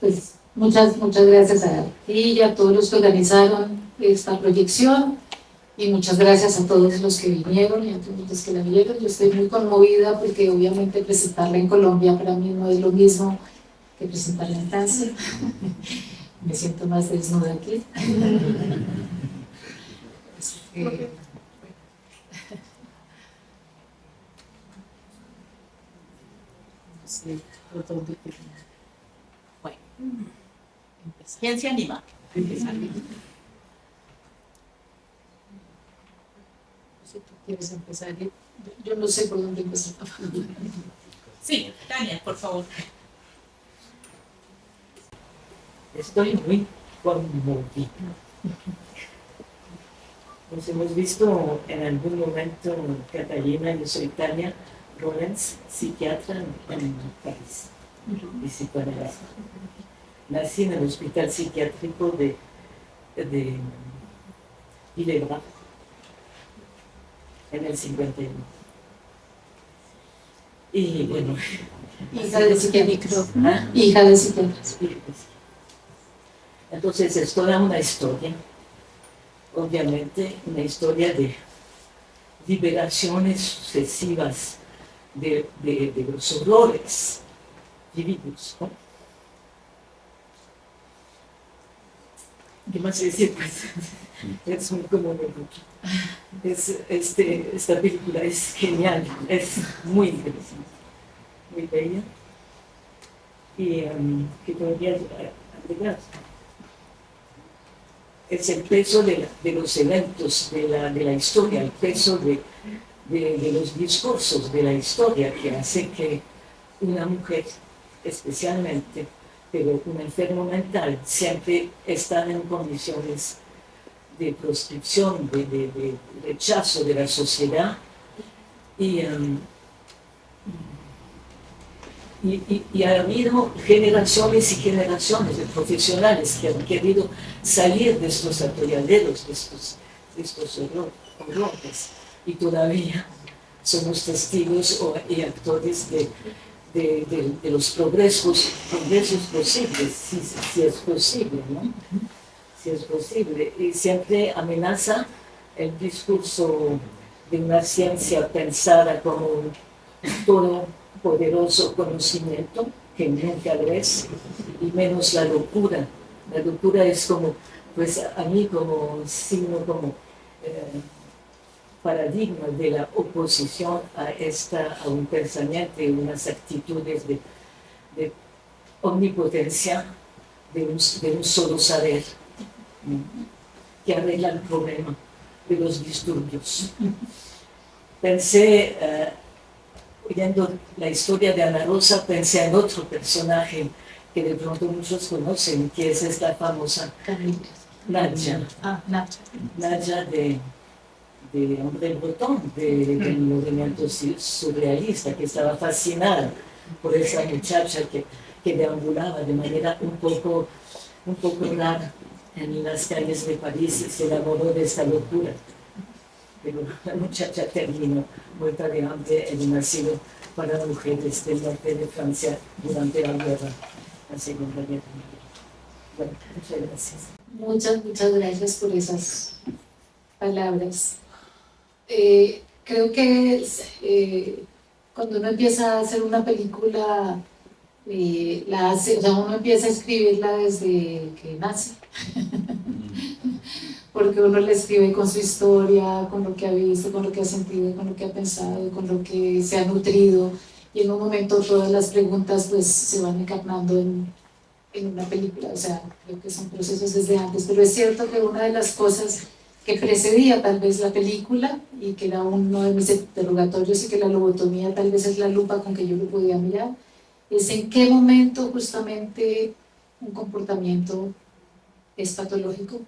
pues muchas gracias a ti y a todos los que organizaron esta proyección, y muchas gracias a todos los que vinieron y a todos los que la vieron. Yo estoy muy conmovida porque obviamente presentarla en Colombia para mí no es lo mismo que presentarla en Francia. Me siento más desnuda aquí. Bueno, ¿Quién se anima? empezar. Si tú quieres empezar, yo no sé por dónde empezar. Sí, Tania, por favor. Estoy muy conmovida. Nos hemos visto en algún momento, Catalina, yo soy Tania Rollens, psiquiatra en París y psicoanalista. Nací en el hospital psiquiátrico de Villebras en el 51. Y bueno, Hija de psiquiatras. ¿ah? Hija de psiquiatras. Entonces es toda una historia, obviamente una historia de liberaciones sucesivas de los horrores vividos, ¿no? ¿Qué más decir? Pues es muy conmovedor. Esta película es genial, es muy interesante, muy bella. Y que podría agregar es el peso de los eventos de la historia, el peso de los discursos de la historia que hace que una mujer, especialmente, pero un enfermo mental, siempre está en condiciones de proscripción, de rechazo de la sociedad, y ha habido generaciones y generaciones de profesionales que han querido salir de estos atolladeros, de estos horrores, y todavía somos testigos y actores de los progresos posibles, si es posible, ¿no? Si es posible. Y siempre amenaza el discurso de una ciencia pensada como un todopoderoso conocimiento, que nunca lo es, y menos la locura. La locura es como, pues a mí como signo, como paradigma de la oposición a un pensamiento y unas actitudes de omnipotencia, de un solo saber, que arregla el problema de los disturbios. Pensé, oyendo la historia de Ana Rosa, pensé en otro personaje que de pronto muchos conocen, que es esta famosa Nadja. Nadja de André Breton, del movimiento surrealista, que estaba fascinada por esa muchacha que deambulaba de manera un poco rara en las calles de París y se enamoró de esta locura. Pero la muchacha terminó muerta de hambre en un asilo para mujeres del norte de Francia durante la Segunda Guerra Mundial. Bueno, muchas gracias. Muchas gracias por esas palabras. Creo que cuando uno empieza a hacer una película, o sea, uno empieza a escribirla desde que nace. Porque uno la escribe con su historia, con lo que ha visto, con lo que ha sentido, con lo que ha pensado, con lo que se ha nutrido, y en un momento todas las preguntas pues se van encarnando en una película. O sea, creo que son procesos desde antes, pero es cierto que una de las cosas que precedía tal vez la película, y que era uno de mis interrogatorios, y que la lobotomía tal vez es la lupa con que yo lo podía mirar, es en qué momento justamente un comportamiento es patológico,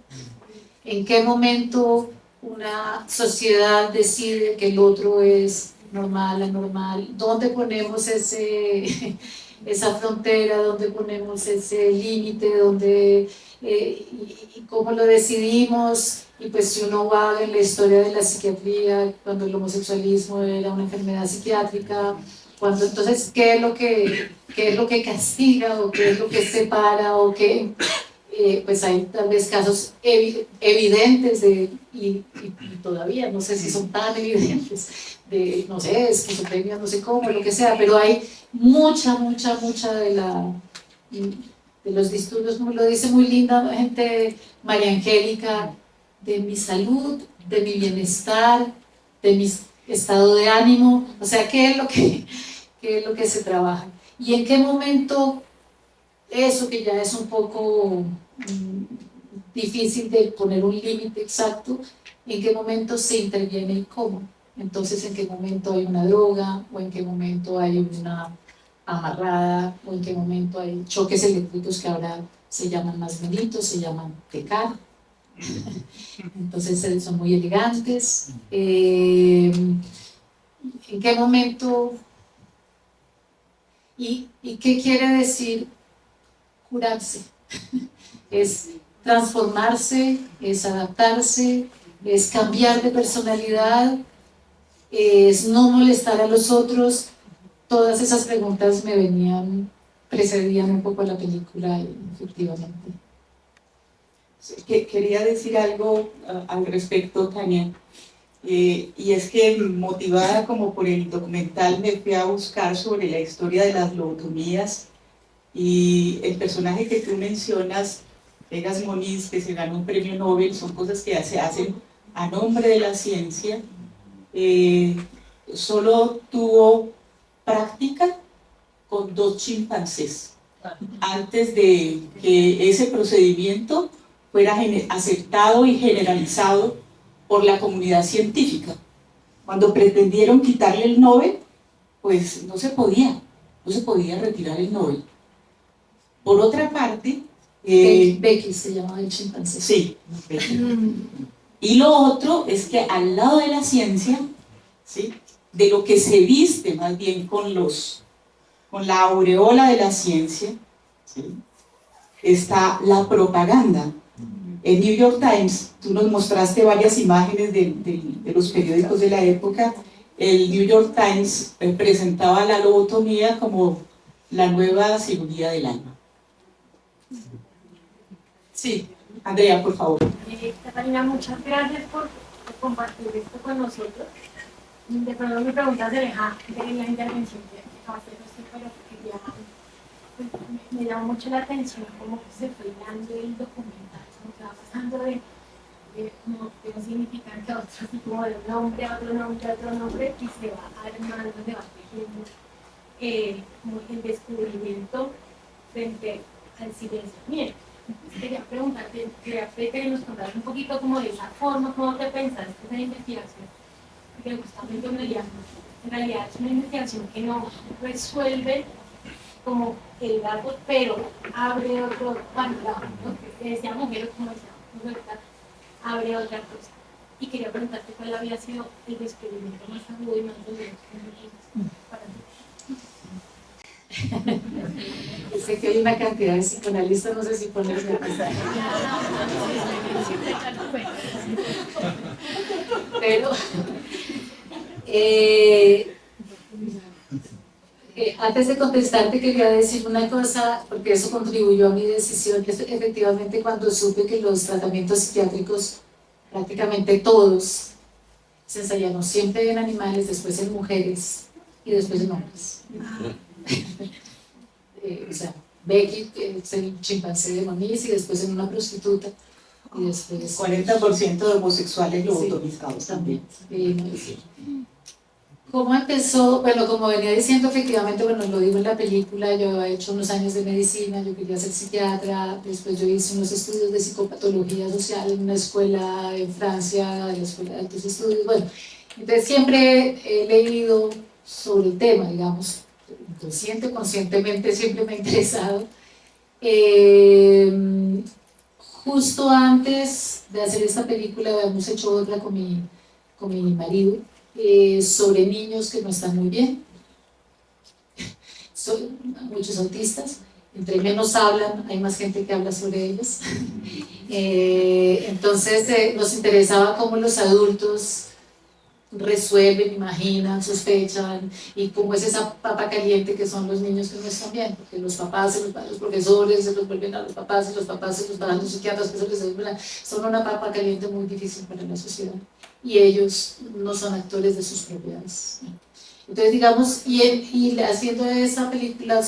en qué momento una sociedad decide que el otro es normal, anormal, dónde ponemos esa frontera, dónde ponemos ese límite, y cómo lo decidimos. Y pues si uno va en la historia de la psiquiatría, cuando el homosexualismo era una enfermedad psiquiátrica, Cuando entonces, ¿qué es lo que castiga o qué es lo que separa o qué? Pues hay tal vez casos evidentes y todavía no sé si son tan evidentes de, no sé, esquizofrenia, no sé cómo, lo que sea, pero hay mucha de los disturbios, como lo dice muy linda gente, María Angélica, de mi salud, de mi bienestar, de mi estado de ánimo, o sea, qué es lo que se trabaja? ¿Y en qué momento eso que ya es un poco difícil de poner un límite exacto, en qué momento se interviene y cómo? Entonces, ¿en qué momento hay una droga? ¿O en qué momento hay una amarrada? ¿O en qué momento hay choques eléctricos que ahora se llaman más bonitos, se llaman tecar? Entonces son muy elegantes. ¿En qué momento? ¿Y qué quiere decir curarse? Es transformarse, es adaptarse, es cambiar de personalidad, es no molestar a los otros. Todas esas preguntas precedían un poco a la película, efectivamente. Quería decir algo al respecto, Tania, y es que motivada como por el documental me fui a buscar sobre la historia de las lobotomías, y el personaje que tú mencionas, Egas Moniz, que se ganó un premio Nobel, son cosas que se hacen a nombre de la ciencia. Solo tuvo práctica con 2 chimpancés antes de que ese procedimiento fuera aceptado y generalizado por la comunidad científica. Cuando pretendieron quitarle el Nobel, pues no se podía retirar el Nobel. Por otra parte, Becky se llamaba el chimpancé. Sí, Becky. Y lo otro es que al lado de la ciencia, ¿sí?, de lo que se viste más bien con la aureola de la ciencia, ¿sí?, está la propaganda. En New York Times, tú nos mostraste varias imágenes de los periódicos de la época. El New York Times presentaba la lobotomía como la nueva cirugía del alma. Sí, Andrea, por favor. Catalina, muchas gracias por compartir esto con nosotros. De pronto mi pregunta se deja de la intervención que acabaste de hacer, pero quería, pues, me llamó mucho la atención cómo se fue dando el documental, cómo se va pasando de un significante a otro, así como de un nombre a otro nombre a otro nombre, y se va armando, se va tejiendo como el descubrimiento frente al silenciamiento. Quería preguntarte, quería que nos contaras un poquito como de esa forma, cómo te pensaste esa investigación, porque justamente en realidad es una investigación que no resuelve como el dato, pero abre otro panorama, ¿no? Que decía mujeres, como decía, abre otra cosa. Y quería preguntarte cuál había sido el descubrimiento más agudo y más doloroso para ti. Sé que hay una cantidad de psicoanalistas, no sé si ponerse a pensar. Pero antes de contestarte quería decir una cosa, porque eso contribuyó a mi decisión. Efectivamente, cuando supe que los tratamientos psiquiátricos, prácticamente todos, se ensayaron siempre en animales, después en mujeres y después en hombres. O sea, Becky, que es el chimpancé de Moniz, y después en una prostituta, y después... 40% de homosexuales lobotomizados, sí, también. Sí. ¿Cómo empezó? Bueno, como venía diciendo, efectivamente, bueno, lo digo en la película, yo había hecho unos años de medicina, yo quería ser psiquiatra, después yo hice unos estudios de psicopatología social en una escuela en Francia, en la Escuela de Altos Estudios, bueno, entonces siempre he leído sobre el tema, digamos, inconsciente o conscientemente siempre me ha interesado. Justo antes de hacer esta película habíamos hecho otra con mi marido, sobre niños que no están muy bien. Son muchos autistas, entre menos hablan, hay más gente que habla sobre ellos. Entonces nos interesaba cómo los adultos resuelven, imaginan, sospechan, y cómo es esa papa caliente que son los niños que no están bien, porque los papás, los profesores se los vuelven a los papás, y los papás se los van a los psiquiatras, que se les devuelven, son una papa caliente muy difícil para la sociedad, y ellos no son actores de sus propiedades. Entonces, digamos, y haciendo esa película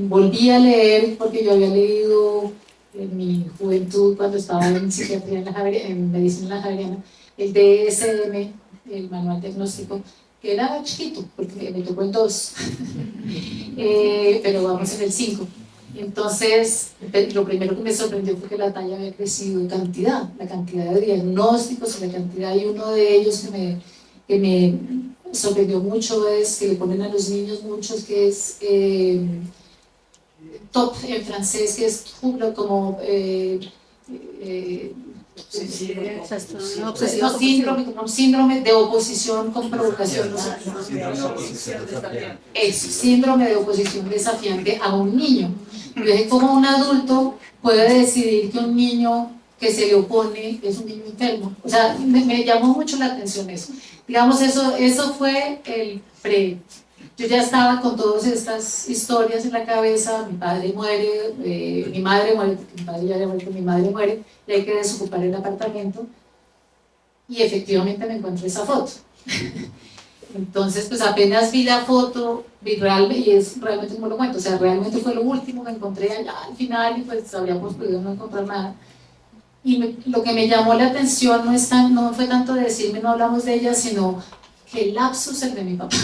volví a leer, porque yo había leído en mi juventud, cuando estaba en psiquiatría en medicina en la Javeriana, el DSM, el manual diagnóstico, que era chiquito, porque me tocó en 2, pero vamos en el 5. Entonces, lo primero que me sorprendió fue que la talla había crecido en cantidad, la cantidad de diagnósticos, la cantidad, y uno de ellos que me sorprendió mucho es que le ponen a los niños muchos, que es top en francés, que es como síndrome de oposición con provocación. Es síndrome de oposición desafiante a un niño. Entonces, como un adulto puede decidir que un niño que se le opone es un niño enfermo. O sea, me llamó mucho la atención eso. Digamos, eso fue el pre. Yo ya estaba con todas estas historias en la cabeza. Mi padre muere, mi madre muere, porque mi padre ya había muerto, mi madre muere, y hay que desocupar el apartamento, y efectivamente me encontré esa foto. Entonces, pues apenas vi la foto, y es realmente como lo cuento, o sea, realmente fue lo último que encontré allá al final, y pues habríamos podido no encontrar nada. Y lo que me llamó la atención no fue tanto de decirme no hablamos de ella, sino que el lapsus el de mi papá,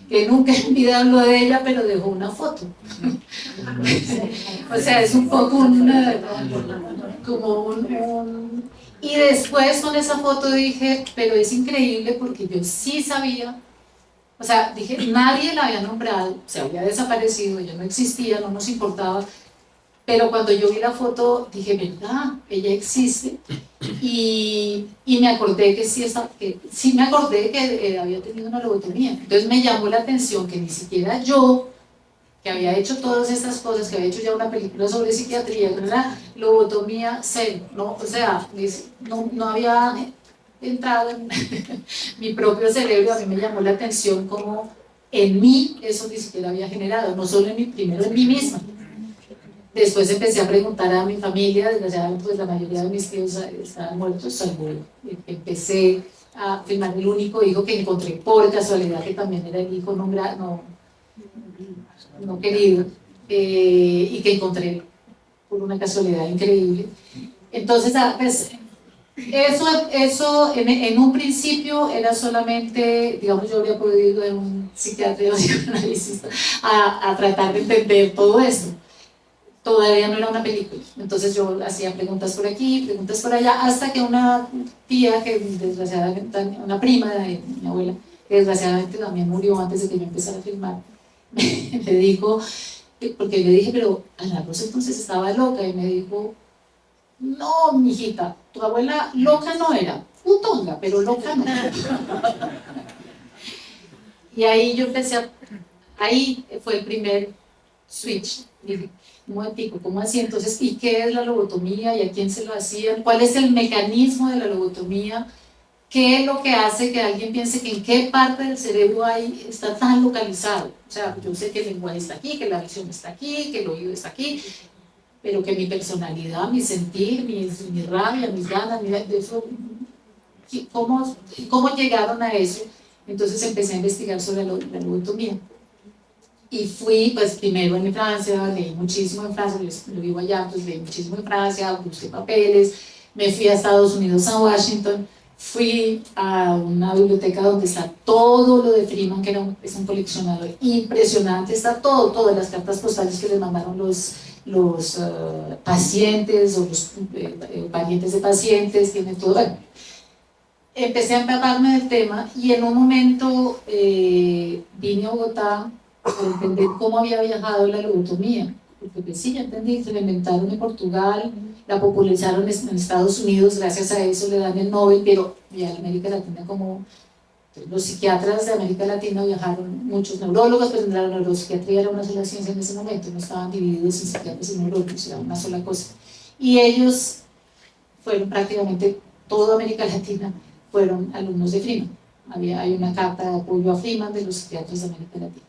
que nunca en vida habló de ella, pero dejó una foto. O sea, es un poco y después con esa foto dije, pero es increíble, porque yo sí sabía, o sea, dije, nadie la había nombrado, se había desaparecido, ella no existía, no nos importaba, pero cuando yo vi la foto dije, ¿verdad? Ella existe. Y me acordé me acordé que había tenido una lobotomía. Entonces me llamó la atención que ni siquiera yo, que había hecho todas estas cosas, que había hecho ya una película sobre psiquiatría, ¿verdad? Lobotomía cero, ¿no? O sea, no había entrado en mi propio cerebro. A mí me llamó la atención como en mí eso ni siquiera había generado, no solo primero en mí misma. Después empecé a preguntar a mi familia, desgraciadamente pues la mayoría de mis tíos estaban muertos, salvo empecé a filmar el único hijo que encontré por casualidad, que también era el hijo no querido, y que encontré por una casualidad increíble. Entonces, pues, eso en un principio era solamente, digamos, yo habría podido ir de un psiquiatra o psicoanalista a tratar de entender todo esto. Todavía no era una película, entonces yo hacía preguntas por aquí, preguntas por allá, hasta que una tía, que desgraciadamente, una prima de mi abuela, que desgraciadamente también murió antes de que yo empezara a filmar, me dijo, porque le dije, pero Ana Rosa entonces estaba loca, y me dijo, no, mijita, tu abuela loca no era, putonga, pero loca no. Y ahí yo empecé ahí fue el primer switch. Dije, un momentico, ¿cómo así? Entonces, ¿y qué es la lobotomía? ¿Y a quién se lo hacían? ¿Cuál es el mecanismo de la lobotomía? ¿Qué es lo que hace que alguien piense que en qué parte del cerebro está tan localizado? O sea, yo sé que el lenguaje está aquí, que la visión está aquí, que el oído está aquí, pero que mi personalidad, mi sentir, mi rabia, mis ganas, ¿cómo llegaron a eso? Entonces empecé a investigar sobre la lobotomía. Y fui, pues, primero en Francia, leí muchísimo en Francia, yo vivo allá, pues leí muchísimo en Francia, busqué papeles, me fui a Estados Unidos, a Washington, fui a una biblioteca donde está todo lo de Freeman, que es un coleccionador impresionante, está todas las cartas postales que les mandaron los pacientes o los parientes de pacientes, tiene todo. Bueno, empecé a empaparme del tema, y en un momento vine a Bogotá para entender cómo había viajado la lobotomía, porque pues sí, ya entendí, se la inventaron en Portugal, la popularizaron en Estados Unidos, gracias a eso le dan el Nobel, pero ya en América Latina, como los psiquiatras de América Latina viajaron, muchos neurólogos, pues la neuropsiquiatría era una sola ciencia en ese momento, no estaban divididos en psiquiatras y neurólogos, era una sola cosa, y ellos fueron prácticamente toda América Latina, fueron alumnos de Freeman. Hay una carta de apoyo a Freeman de los psiquiatras de América Latina.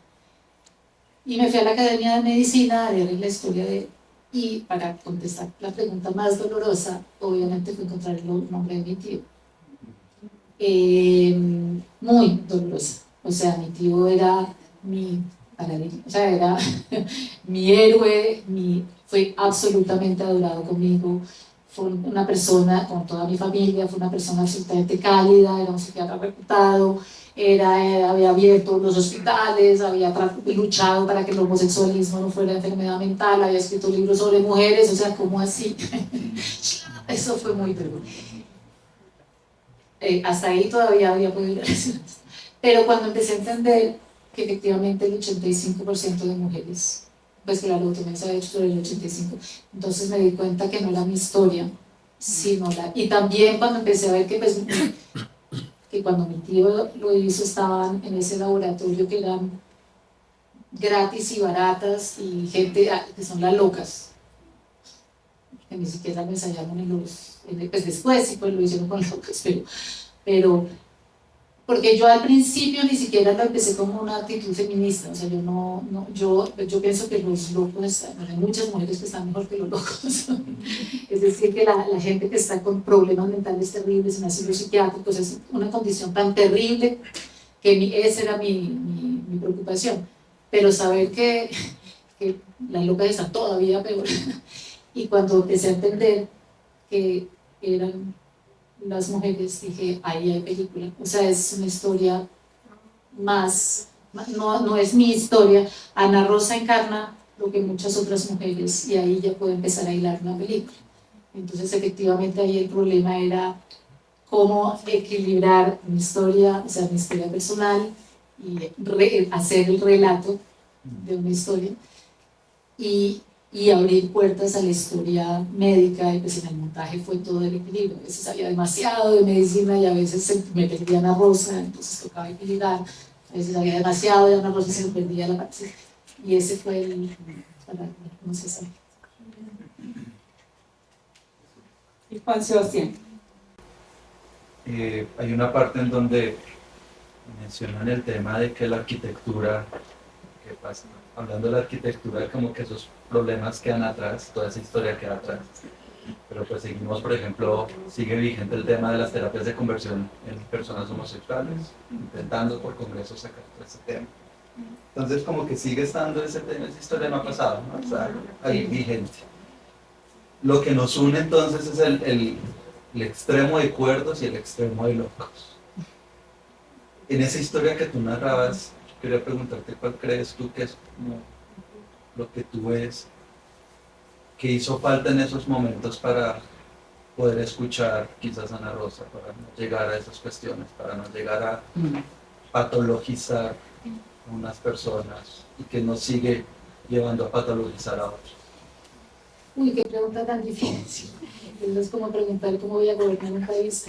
Y me fui a la Academia de Medicina a leer la historia de... Y para contestar la pregunta más dolorosa, obviamente fue encontrar el nombre de mi tío. Muy dolorosa. O sea, mi tío era mi paradigma, o sea, era mi héroe, fue absolutamente adorado conmigo. Fue una persona, con toda mi familia, fue una persona absolutamente cálida, era un psiquiatra reputado, había abierto los hospitales, había luchado para que el homosexualismo no fuera enfermedad mental, había escrito libros sobre mujeres, o sea, ¿cómo así? Eso fue muy duro. Hasta ahí todavía había podido relacionarse. Pero cuando empecé a entender que efectivamente el 85% de mujeres, pues que la lobotomía se había hecho sobre el 85%, entonces me di cuenta que no era mi historia, sino y también cuando empecé a ver que, pues, que cuando mi tío lo hizo estaban en ese laboratorio que eran gratis y baratas y gente que son las locas, que ni siquiera lo ensayaron pues después sí pues lo hicieron con locas, pero porque yo al principio ni siquiera lo empecé como una actitud feminista, o sea, yo pienso que los locos, hay muchas mujeres que están mejor que los locos, es decir, que la gente que está con problemas mentales terribles en asilos psiquiátricos es una condición tan terrible que esa era mi preocupación, pero saber que las locas están todavía peor, y cuando empecé a entender que eran las mujeres, dije, ahí hay película, o sea, es una historia más, no es mi historia. Ana Rosa encarna lo que muchas otras mujeres, y ahí ya puedo empezar a hilar una película. Entonces, efectivamente, ahí el problema era cómo equilibrar mi historia, o sea, mi historia personal, y hacer el relato de una historia, y abrir puertas a la historia médica, y pues en el montaje fue todo el equilibrio. A veces había demasiado de medicina y a veces me perdía Ana Rosa, entonces tocaba equilibrar. A veces había demasiado de Ana Rosa y se me perdía la parte. Y ese fue no sé si. ¿Y Juan Sebastián? Hay una parte en donde mencionan el tema de que la arquitectura, ¿qué pasa? Hablando de la arquitectura, como que esos problemas quedan atrás, toda esa historia queda atrás. Pero pues seguimos, por ejemplo, sigue vigente el tema de las terapias de conversión en personas homosexuales, intentando por congresos sacar todo ese tema. Entonces como que sigue estando ese tema, esa historia no ha pasado, ¿no? Está ahí vigente. Lo que nos une entonces es el extremo de cuerdos y el extremo de locos. En esa historia que tú narrabas, quería preguntarte cuál crees tú que es como lo que tú ves que hizo falta en esos momentos para poder escuchar quizás a Ana Rosa, para no llegar a esas cuestiones, para no llegar a patologizar a unas personas y que nos sigue llevando a patologizar a otros. Uy, qué pregunta tan difícil. Es como preguntar cómo voy a gobernar un país.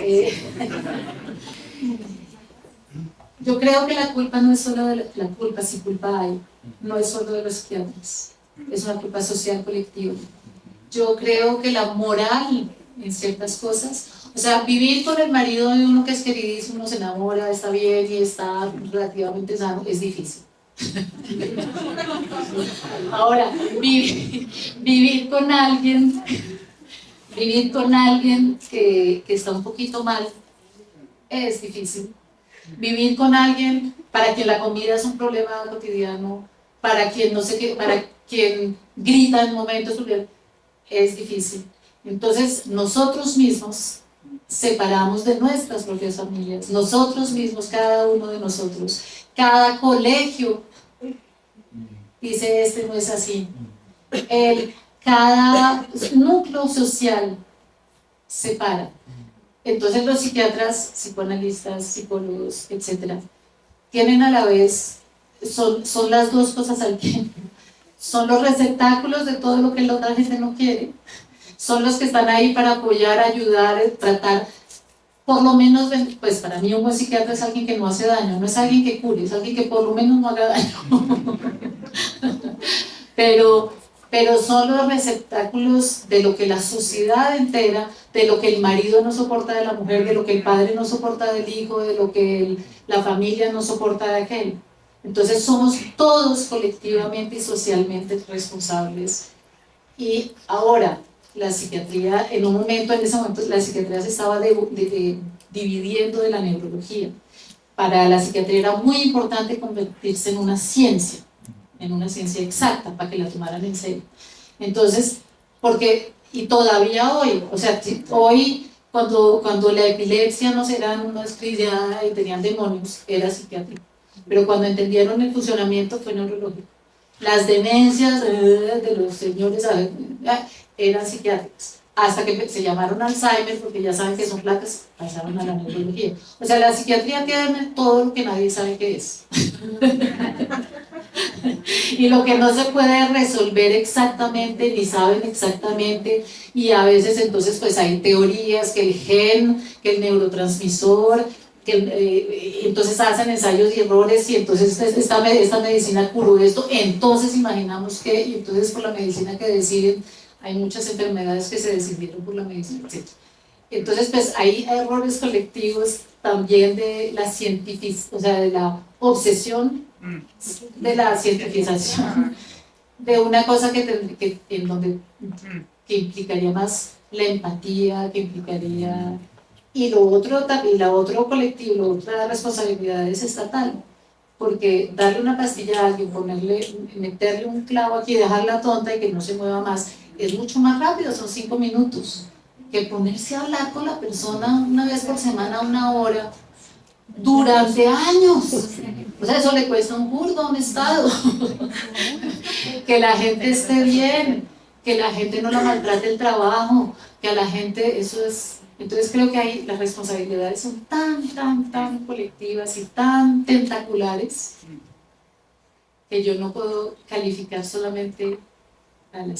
Yo creo que la culpa no es solo de la culpa, si culpa hay, no es solo de los psiquiatras, es una culpa social colectiva. Yo creo que la moral en ciertas cosas, o sea, vivir con el marido de uno que es queridísimo, uno se enamora, está bien y está relativamente sano, es difícil. Ahora, vivir con alguien que está un poquito mal es difícil. Vivir con alguien para quien la comida es un problema cotidiano, para quien no sé qué, para quien grita en momentos es difícil. Entonces nosotros mismos separamos de nuestras propias familias, nosotros mismos, cada uno de nosotros, cada colegio dice este no es así, cada núcleo social separa. Entonces los psiquiatras, psicoanalistas, psicólogos, etcétera, tienen a la vez, son las dos cosas al tiempo. Son los receptáculos de todo lo que la otra gente no quiere. Son los que están ahí para apoyar, ayudar, tratar. Por lo menos, pues para mí un buen psiquiatra es alguien que no hace daño, no es alguien que cure, es alguien que por lo menos no haga daño. pero pero son los receptáculos de lo que la sociedad entera, de lo que el marido no soporta de la mujer, de lo que el padre no soporta del hijo, de lo que la familia no soporta de aquel. Entonces somos todos colectivamente y socialmente responsables. Y ahora, la psiquiatría, en ese momento, la psiquiatría se estaba dividiendo de la neurología. Para la psiquiatría era muy importante convertirse en una ciencia exacta, para que la tomaran en serio. Entonces, y todavía hoy, o sea, hoy, cuando la epilepsia no era una crisis y tenían demonios, era psiquiátrico. Pero cuando entendieron el funcionamiento fue neurológico. Las demencias de los señores eran psiquiátricas. Hasta que se llamaron Alzheimer, porque ya saben que son placas, pasaron a la neurología. O sea, la psiquiatría tiene todo lo que nadie sabe qué es. Y lo que no se puede resolver exactamente, ni saben exactamente, y a veces entonces pues hay teorías que el gen, que el neurotransmisor, entonces hacen ensayos y errores, y entonces esta medicina curó esto, entonces imaginamos que, y entonces por la medicina que deciden, hay muchas enfermedades que se decidieron por la medicina, etc. Entonces pues hay errores colectivos también de la o sea, de la obsesión, de la cientificación, de una cosa que implicaría más la empatía, que implicaría, y lo otro también, la otro colectivo, la otra responsabilidad es estatal, porque darle una pastilla a alguien, meterle un clavo aquí, dejarla tonta y que no se mueva más, es mucho más rápido, son 5 minutos, que ponerse a hablar con la persona una vez por semana, 1 hora, durante años. O sea, eso le cuesta un burdo a un Estado. Que la gente esté bien, que la gente no la maltrate el trabajo, que a la gente, eso es. Entonces creo que ahí las responsabilidades son tan colectivas y tan tentaculares que yo no puedo calificar solamente a la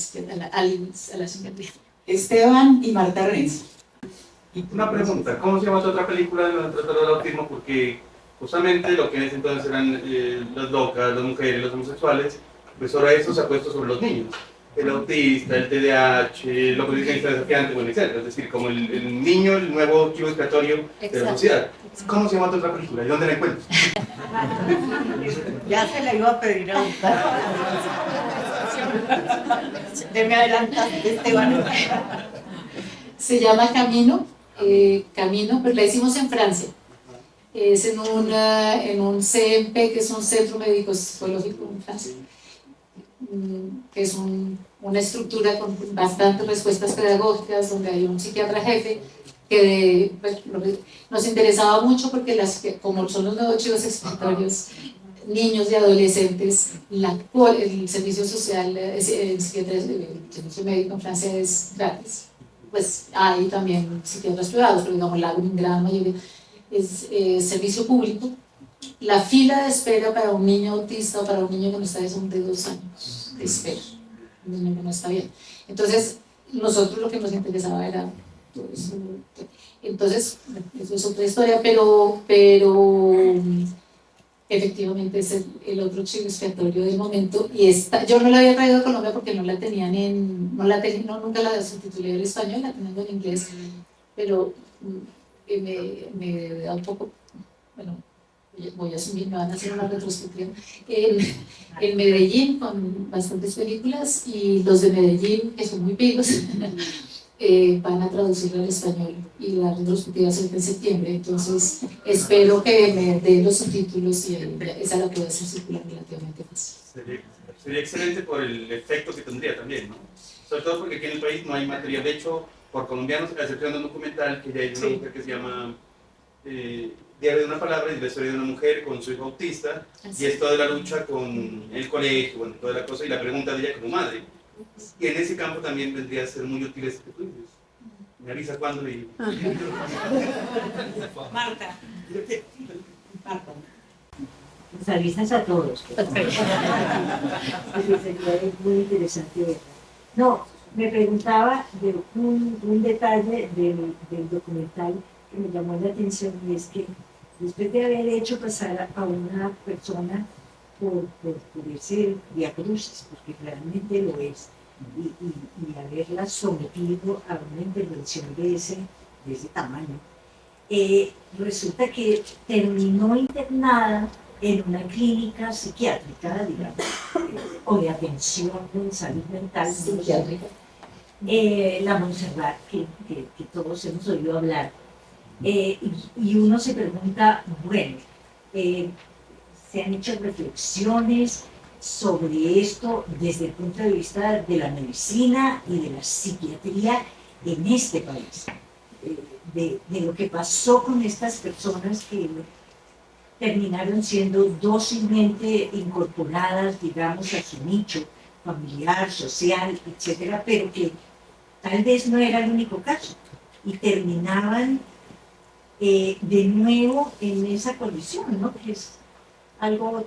psiquiatría. Esteban y Marta Renzi. Una pregunta, ¿cómo se llama esa otra película de tratador del autismo? Porque justamente lo que en ese entonces eran las locas, las mujeres, los homosexuales, pues ahora eso se ha puesto sobre los niños. El autista, el TDAH, lo que dicen desafiante, bueno, etc. Es decir, como el niño, el nuevo chivo expiatorio de la sociedad. ¿Cómo se llama tu otra película y dónde la encuentras? Ya se la iba a pedir a buscar. De me adelantaste, Esteban. Se llama Camino, pero la hicimos en Francia. Es en un CMP, que es un centro médico psicológico en Francia, que es una estructura con bastantes respuestas pedagógicas, donde hay un psiquiatra jefe, que nos interesaba mucho porque como son los nuevos chivos expiatorios, niños y adolescentes, el servicio social, el servicio médico en Francia es gratis. Pues hay también psiquiatras privados, pero digamos la gran mayoría es servicio público. La fila de espera para un niño autista o para un niño que no está bien son de 2 años de espera, un niño que no está bien. Entonces, nosotros lo que nos interesaba era todo eso. Entonces, eso es otra historia, pero efectivamente es el otro chivo expiatorio del momento, y yo no la había traído a Colombia porque no la tenían nunca la subtitulé en español, la tenían en inglés, pero me da un poco, bueno, voy a asumir, me van a hacer una retrospectiva en Medellín con bastantes películas, y los de Medellín, que son muy vivos, van a traducirlo al español, y la retrospectiva se hace en septiembre. Entonces espero que me den los subtítulos, y esa la puedo hacer circular relativamente fácil. Sería excelente por el efecto que tendría también, ¿no? Sobre todo porque aquí en el país no hay material. De hecho, por colombianos, a excepción de un documental que ya hay de una mujer que se llama Diario de una palabra, y la historia de una mujer con su hijo autista, y es toda la lucha con el colegio, bueno, toda la cosa, y la pregunta de ella como madre. Y en ese campo también vendría a ser muy útil este que tú dices. Me avisa cuándo y... Marta. Pues avisas a todos. Sería muy interesante verla. No, me preguntaba de un detalle del documental que me llamó la atención, y es que después de haber hecho pasar a una persona por ese diacrucis, porque realmente lo es, y haberla sometido a una intervención de ese tamaño, resulta que terminó internada en una clínica psiquiátrica, digamos, o de atención de salud mental psiquiátrica, la Montserrat, que todos hemos oído hablar. Y uno se pregunta, bueno, se han hecho reflexiones sobre esto desde el punto de vista de la medicina y de la psiquiatría en este país, de lo que pasó con estas personas que terminaron siendo dócilmente incorporadas, digamos, a su nicho familiar, social, etcétera, pero que tal vez no era el único caso, y terminaban de nuevo en esa condición, ¿no? Que es algo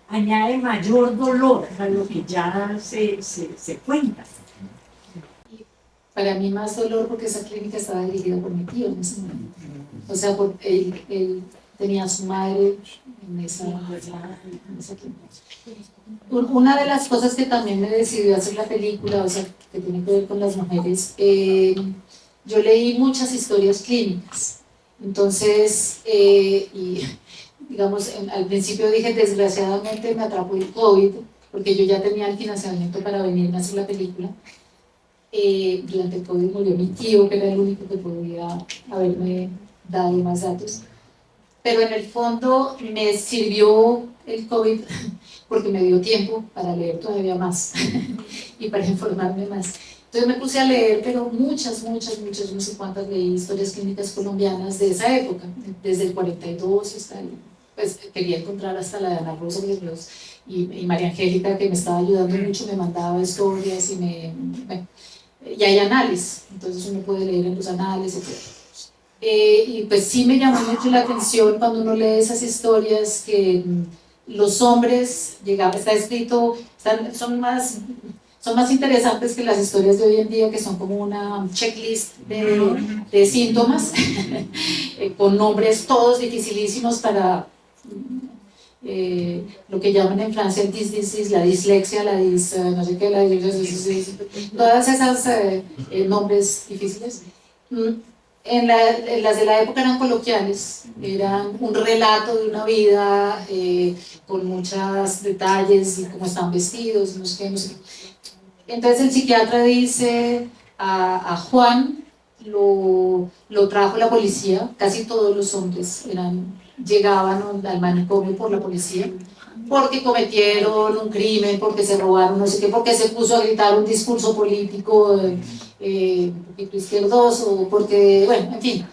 añade mayor dolor a lo que ya se cuenta. Para mí más dolor porque esa clínica estaba dirigida por mi tío en ese momento. O sea, él tenía a su madre en esa clínica. Una de las cosas que también me decidió hacer la película, o sea, que tiene que ver con las mujeres, yo leí muchas historias clínicas. Entonces, y digamos, al principio dije, desgraciadamente me atrapó el COVID, porque yo ya tenía el financiamiento para venirme a hacer la película. Durante el COVID murió mi tío, que era el único que podía haberme dado más datos. Pero en el fondo me sirvió el COVID porque me dio tiempo para leer todavía más y para informarme más. Entonces me puse a leer, pero muchas, no sé cuántas leí historias clínicas colombianas de esa época, desde el 42 hasta pues quería encontrar hasta la de Ana Rosa y María Angélica, que me estaba ayudando mucho, me mandaba historias y hay análisis, entonces uno puede leer en los análisis, etc. Y pues sí me llamó mucho la atención cuando uno lee esas historias que los hombres llegaban, está escrito, son más interesantes que las historias de hoy en día, que son como una checklist de síntomas, con nombres todos dificilísimos para lo que llaman en Francia el la dislexia, no sé qué, todas esas nombres difíciles. Las de la época eran coloquiales, eran un relato de una vida con muchos detalles y cómo están vestidos, no sé qué. Entonces el psiquiatra dice a Juan, lo trajo la policía, casi todos los hombres llegaban al manicomio por la policía, porque cometieron un crimen, porque se robaron, no sé qué, porque se puso a gritar un discurso político un poquito izquierdoso, porque, bueno, en fin,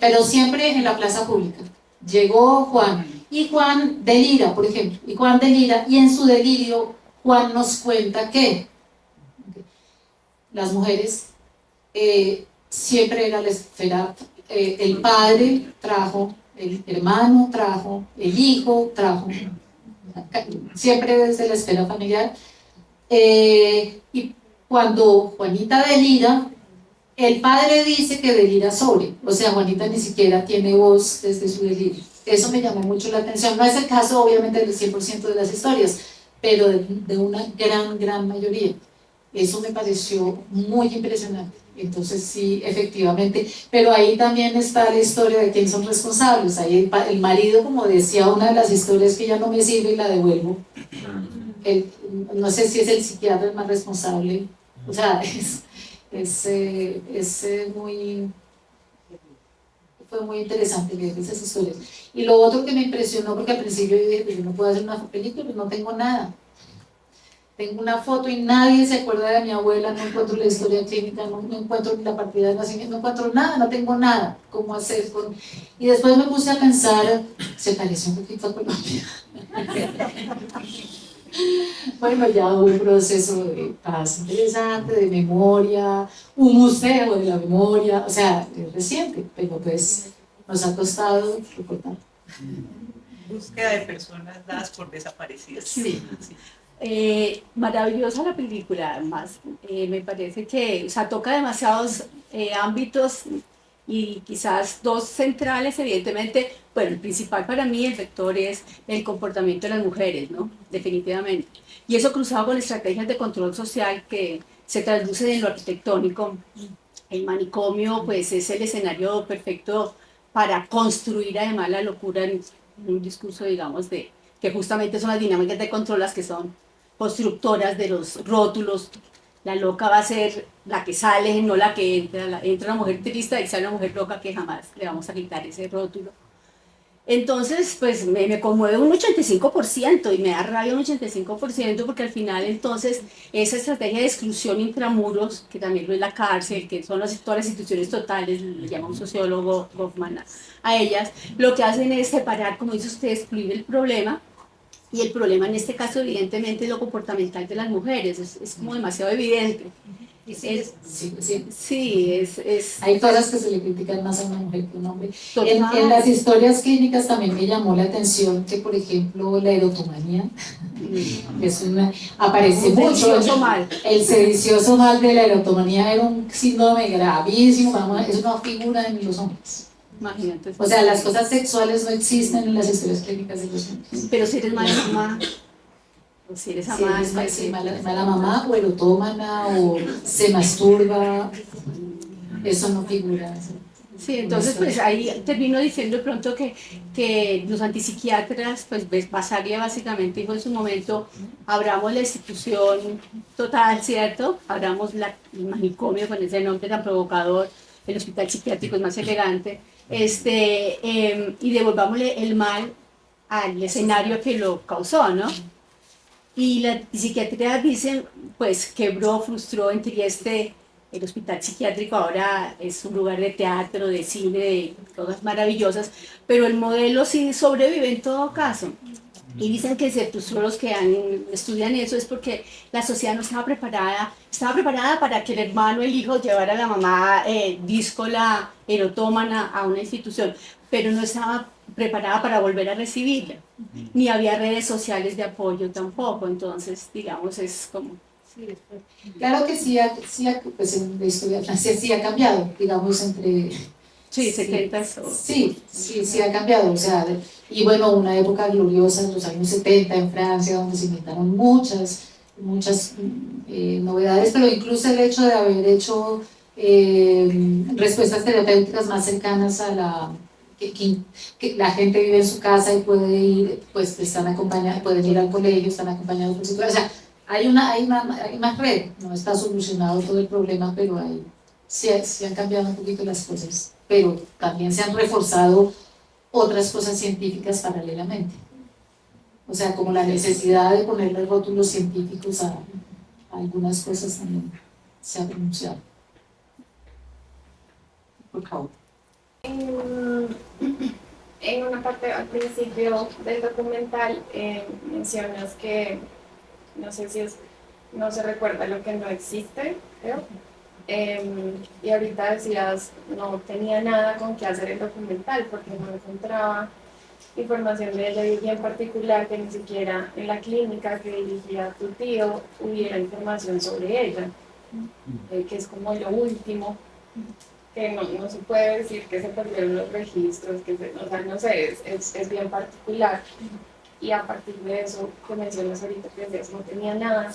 pero siempre en la plaza pública. Llegó Juan, y Juan delira, por ejemplo, y en su delirio Juan nos cuenta que las mujeres siempre era la esfera, el padre trajo, el hermano trajo, el hijo trajo, siempre desde la esfera familiar. Y cuando Juanita delira, el padre dice que delira sobre, o sea, Juanita ni siquiera tiene voz desde su delirio. Eso me llamó mucho la atención. No es el caso, obviamente, del 100% de las historias, pero de una gran mayoría. Eso me pareció muy impresionante. Entonces sí, efectivamente, pero ahí también está la historia de quién son responsables. Ahí el marido, como decía una de las historias, que ya no me sirve y la devuelvo. No sé si es el psiquiatra el más responsable, o sea, fue muy interesante leer esas historias. Y lo otro que me impresionó, porque al principio yo dije, pues yo no puedo hacer una película, pues no tengo nada. Tengo una foto y nadie se acuerda de mi abuela, no encuentro la historia clínica, no encuentro la partida de nacimiento, no encuentro nada, no tengo nada. ¿Cómo hacer? Y después me puse a pensar, se parece un poquito a Colombia. Bueno, ya hubo un proceso de paz interesante, de memoria, un museo de la memoria, o sea, es reciente, pero pues nos ha costado recordar. Búsqueda de personas dadas por desaparecidas. Sí. Maravillosa la película, además. Me parece que, o sea, toca demasiados ámbitos y quizás dos centrales, evidentemente. Bueno, el principal para mí, el vector, es el comportamiento de las mujeres, ¿no? Definitivamente. Y eso cruzado con estrategias de control social que se traducen en lo arquitectónico. El manicomio, pues, es el escenario perfecto para construir además la locura en un discurso, digamos, de que justamente son las dinámicas de control las que son constructoras de los rótulos. La loca va a ser la que sale, no la que entra. Entra una mujer triste y sale una mujer loca que jamás le vamos a quitar ese rótulo. Entonces, pues me conmueve un 85% y me da rabia un 85% porque al final, entonces, esa estrategia de exclusión intramuros, que también lo es la cárcel, que son todas las instituciones totales, le llama un sociólogo Goffman a ellas, lo que hacen es separar, como dice usted, excluir el problema. Y el problema en este caso, evidentemente, es lo comportamental de las mujeres, es como demasiado evidente. Hay cosas que se le critican más a una mujer que a un hombre. En las historias clínicas también me llamó la atención que, por ejemplo, la erotomanía aparece mucho. El sedicioso mal de la erotomanía era un síndrome gravísimo, es una figura en los hombres. Imagínate. O sea, las cosas sexuales no existen en las historias clínicas de los hombres. Pero si eres mala mamá, o si eres amada, mala mamá, o erotómana, o se masturba, eso no figura. Sí, entonces pues ahí termino diciendo de pronto que los antipsiquiatras, pues Basaria básicamente dijo en su momento, abramos la institución total, ¿cierto? Abramos el manicomio con ese nombre tan provocador, el hospital psiquiátrico es más elegante, y devolvámosle el mal al escenario que lo causó, ¿no? Y la psiquiatría dicen, pues quebró, frustró en Trieste. El hospital psiquiátrico ahora es un lugar de teatro, de cine, de cosas maravillosas, pero el modelo sí sobrevive en todo caso. Y dicen que se frustró los que estudian eso es porque la sociedad no estaba preparada para que el hermano, el hijo, llevara a la mamá díscola, erotómana a una institución, pero no estaba preparada para volver a recibirla, ni había redes sociales de apoyo tampoco, entonces, digamos, es como... Claro que sí, pues en la historia de Francia sí ha cambiado, digamos, entre... Sí, 70. Sí ha cambiado, o sea, y bueno, una época gloriosa en los años 70 en Francia, donde se inventaron muchas novedades, pero incluso el hecho de haber hecho respuestas terapéuticas más cercanas a la... Que la gente vive en su casa y puede ir, pues están acompañados, pueden ir al colegio, están acompañados por psicólogos, o sea, hay más red, no está solucionado todo el problema, pero sí han cambiado un poquito las cosas, pero también se han reforzado otras cosas científicas paralelamente. O sea, como la necesidad de ponerle rótulos científicos a algunas cosas también se ha pronunciado. Por favor. En una parte al principio del documental mencionas que no sé si no se recuerda lo que no existe, creo. Y ahorita decías, no tenía nada con qué hacer el documental porque no encontraba información de ella y en particular que ni siquiera en la clínica que dirigía tu tío hubiera información sobre ella, que es como lo último, que no se puede decir que se perdieron los registros, o sea, no sé, es bien particular. Y a partir de eso que mencionas ahorita que decías no tenía nada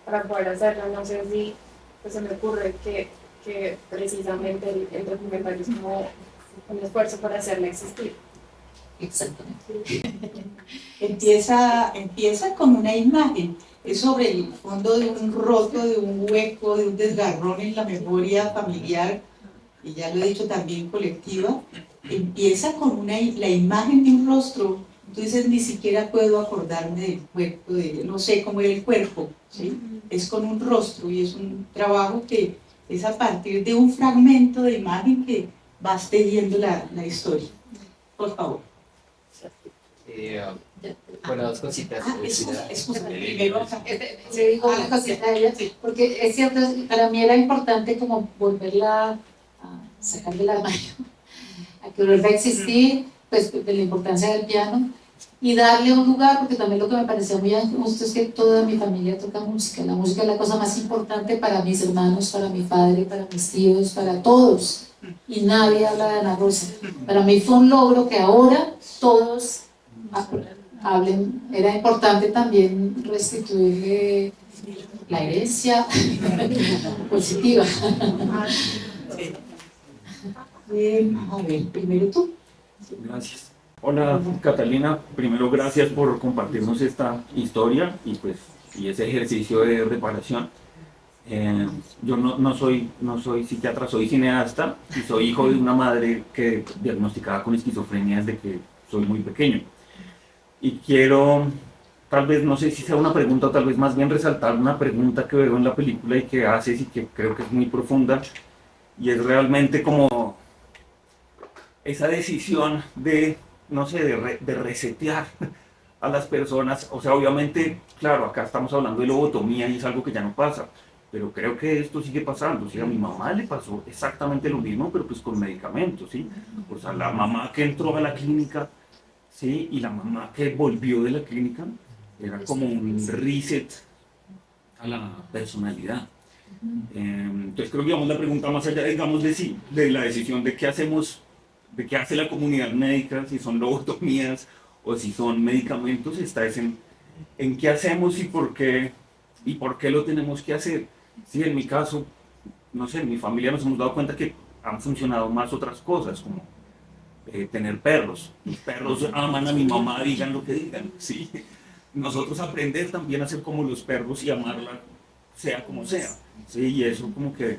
para poder hacerlo, no sé si pues, se me ocurre que precisamente el documental es como un esfuerzo para hacerla existir. Exactamente. Empieza con una imagen, es sobre el fondo de un roto, de un hueco, de un desgarrón en la memoria familiar, y ya lo he dicho también colectiva. Empieza con la imagen de un rostro. Entonces ni siquiera puedo acordarme del cuerpo, no sé cómo era el cuerpo, ¿sí? Es con un rostro y es un trabajo que es a partir de un fragmento de imagen que vas tejiendo la historia. Por favor. Bueno, dos cositas. Primero, se dijo una cosita de ella, porque es cierto, para mí era importante como volverla a sacar del armario, a que vuelva a existir, pues de la importancia del piano. y darle un lugar, porque también lo que me parecía muy justo es que toda mi familia toca música. La música es la cosa más importante para mis hermanos, para mi padre, para mis tíos, para todos. Y nadie habla de Ana Rosa. Para mí fue un logro que ahora todos hablen. Era importante también restituirle la herencia positiva. A ver, primero tú. Gracias. Hola Catalina, primero gracias por compartirnos esta historia y ese ejercicio de reparación. Yo no soy psiquiatra, soy cineasta y soy hijo de una madre que diagnosticada con esquizofrenia desde que soy muy pequeño. Y quiero, tal vez, no sé si sea una pregunta o tal vez más bien resaltar una pregunta que veo en la película y que haces y que creo que es muy profunda, y es realmente como esa decisión de, no sé, de resetear a las personas. O sea, obviamente, claro, acá estamos hablando de lobotomía y es algo que ya no pasa, pero creo que esto sigue pasando. O sea, a mi mamá le pasó exactamente lo mismo, pero pues con medicamentos, ¿sí? O sea, la mamá que entró a la clínica, ¿sí? Y la mamá que volvió de la clínica, era como un reset a la personalidad. Entonces creo que, digamos, la pregunta más allá, digamos, de la decisión de qué hacemos, de qué hace la comunidad médica, si son lobotomías o si son medicamentos, está en qué hacemos y por qué lo tenemos que hacer. Sí, en mi caso, no sé, en mi familia nos hemos dado cuenta que han funcionado más otras cosas, como tener perros. Los perros aman a mi mamá, digan lo que digan, ¿sí? Nosotros aprender también a ser como los perros y amarla, sea como sea, ¿sí? Y eso como que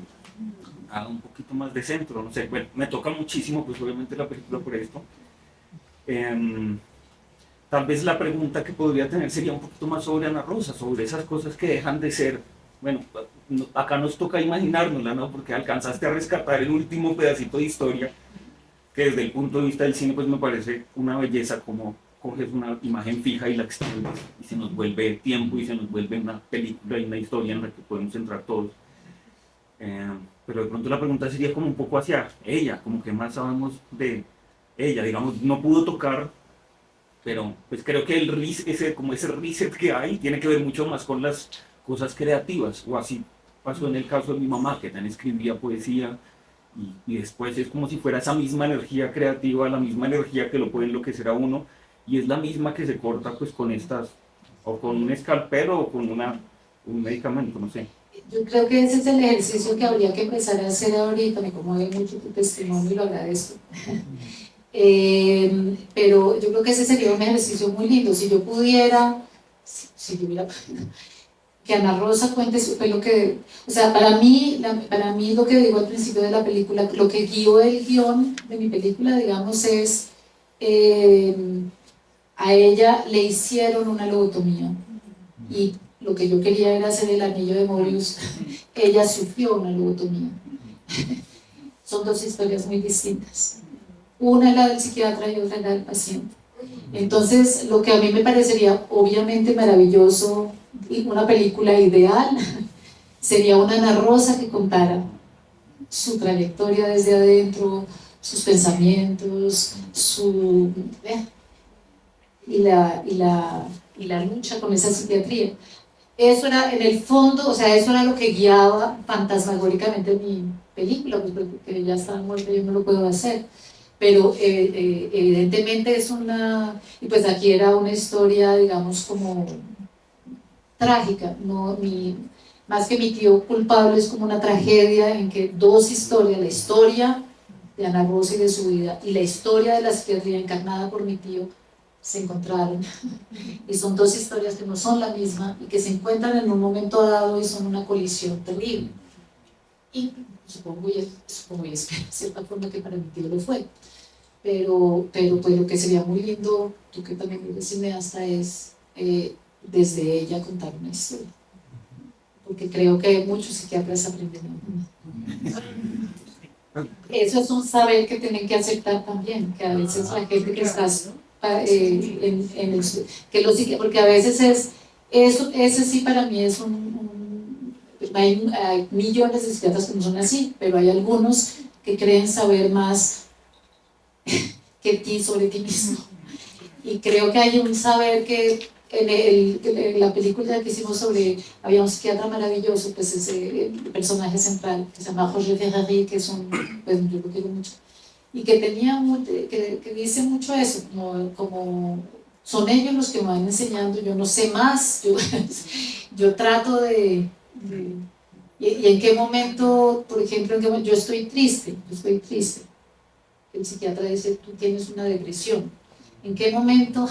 da un poquito más de centro, no sé, bueno, me toca muchísimo, pues obviamente la película por esto. Tal vez la pregunta que podría tener sería un poquito más sobre Ana Rosa, sobre esas cosas que dejan de ser, bueno, acá nos toca imaginárnosla, ¿no? Porque alcanzaste a rescatar el último pedacito de historia, que desde el punto de vista del cine, pues me parece una belleza, como coges una imagen fija y la extiendes y se nos vuelve tiempo y se nos vuelve una película y una historia en la que podemos entrar todos. Pero de pronto la pregunta sería como un poco hacia ella, como que más sabemos de ella, digamos, no pudo tocar, pero pues creo que ese reset que hay tiene que ver mucho más con las cosas creativas, o así pasó en el caso de mi mamá, que también escribía poesía, y después es como si fuera esa misma energía creativa, la misma energía que lo puede enloquecer a uno, y es la misma que se corta pues con estas, o con un escalpelo o con un medicamento, no sé. Yo creo que ese es el ejercicio que habría que empezar a hacer ahorita. Me conmueve mucho tu testimonio y lo agradezco. Pero yo creo que ese sería un ejercicio muy lindo. Si yo pudiera, si yo hubiera, que Ana Rosa cuente lo que, o sea, para mí lo que digo al principio de la película, lo que guió el guión de mi película, digamos, es a ella le hicieron una lobotomía y lo que yo quería era hacer el anillo de Mobius. Ella sufrió una lobotomía. Son dos historias muy distintas. Una es la del psiquiatra y otra es la del paciente. Entonces, lo que a mí me parecería obviamente maravilloso y una película ideal sería una Ana Rosa que contara su trayectoria desde adentro, sus pensamientos, y la lucha con esa psiquiatría. Eso era, en el fondo, o sea, eso era lo que guiaba fantasmagóricamente mi película, pues porque ya estaba muerta, yo no lo puedo hacer. Pero evidentemente es y pues aquí era una historia, digamos, como trágica, no, más que mi tío culpable, es como una tragedia en que dos historias, la historia de Ana Rosa y de su vida, y la historia de la psiquiatría encarnada por mi tío, se encontraron. Y son dos historias que no son la misma y que se encuentran en un momento dado y son una colisión terrible. Y supongo y espero de cierta forma que para mi tío lo fue. Pero pues lo que sería muy lindo, tú que también eres cineasta, es desde ella contar una historia. Porque creo que muchos psiquiatras aprenden a eso es un saber que tienen que aceptar también, que a veces la gente que está porque a veces ese sí para mí es hay millones de psiquiatras que no son así, pero hay algunos que creen saber más que ti sobre ti mismo. y creo que hay un saber que en la película que hicimos sobre, había un psiquiatra maravilloso, pues ese el personaje central, que se llama Roger Ferrari, que es un, pues yo lo quiero mucho, y que tenía, que dice mucho eso, como son ellos los que me van enseñando, yo no sé más, yo trato y en qué momento, por ejemplo, yo estoy triste, el psiquiatra dice, tú tienes una depresión, ¿en qué momento?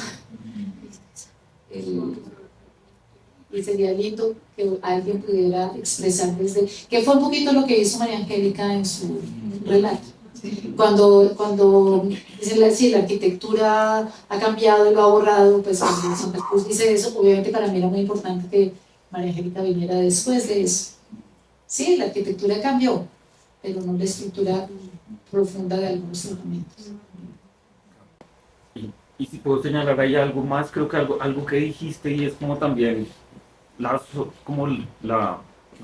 Y sería lindo que alguien pudiera expresar desde, que fue un poquito lo que hizo María Angélica en su relato. Cuando dice sí, la arquitectura ha cambiado y lo ha borrado, pues cuando Santa Cruz dice eso, obviamente para mí era muy importante que María Angélica viniera después de eso. Sí, la arquitectura cambió, pero no la estructura profunda de algunos elementos. Y si puedo señalar ahí algo más, creo que algo que dijiste y es como también no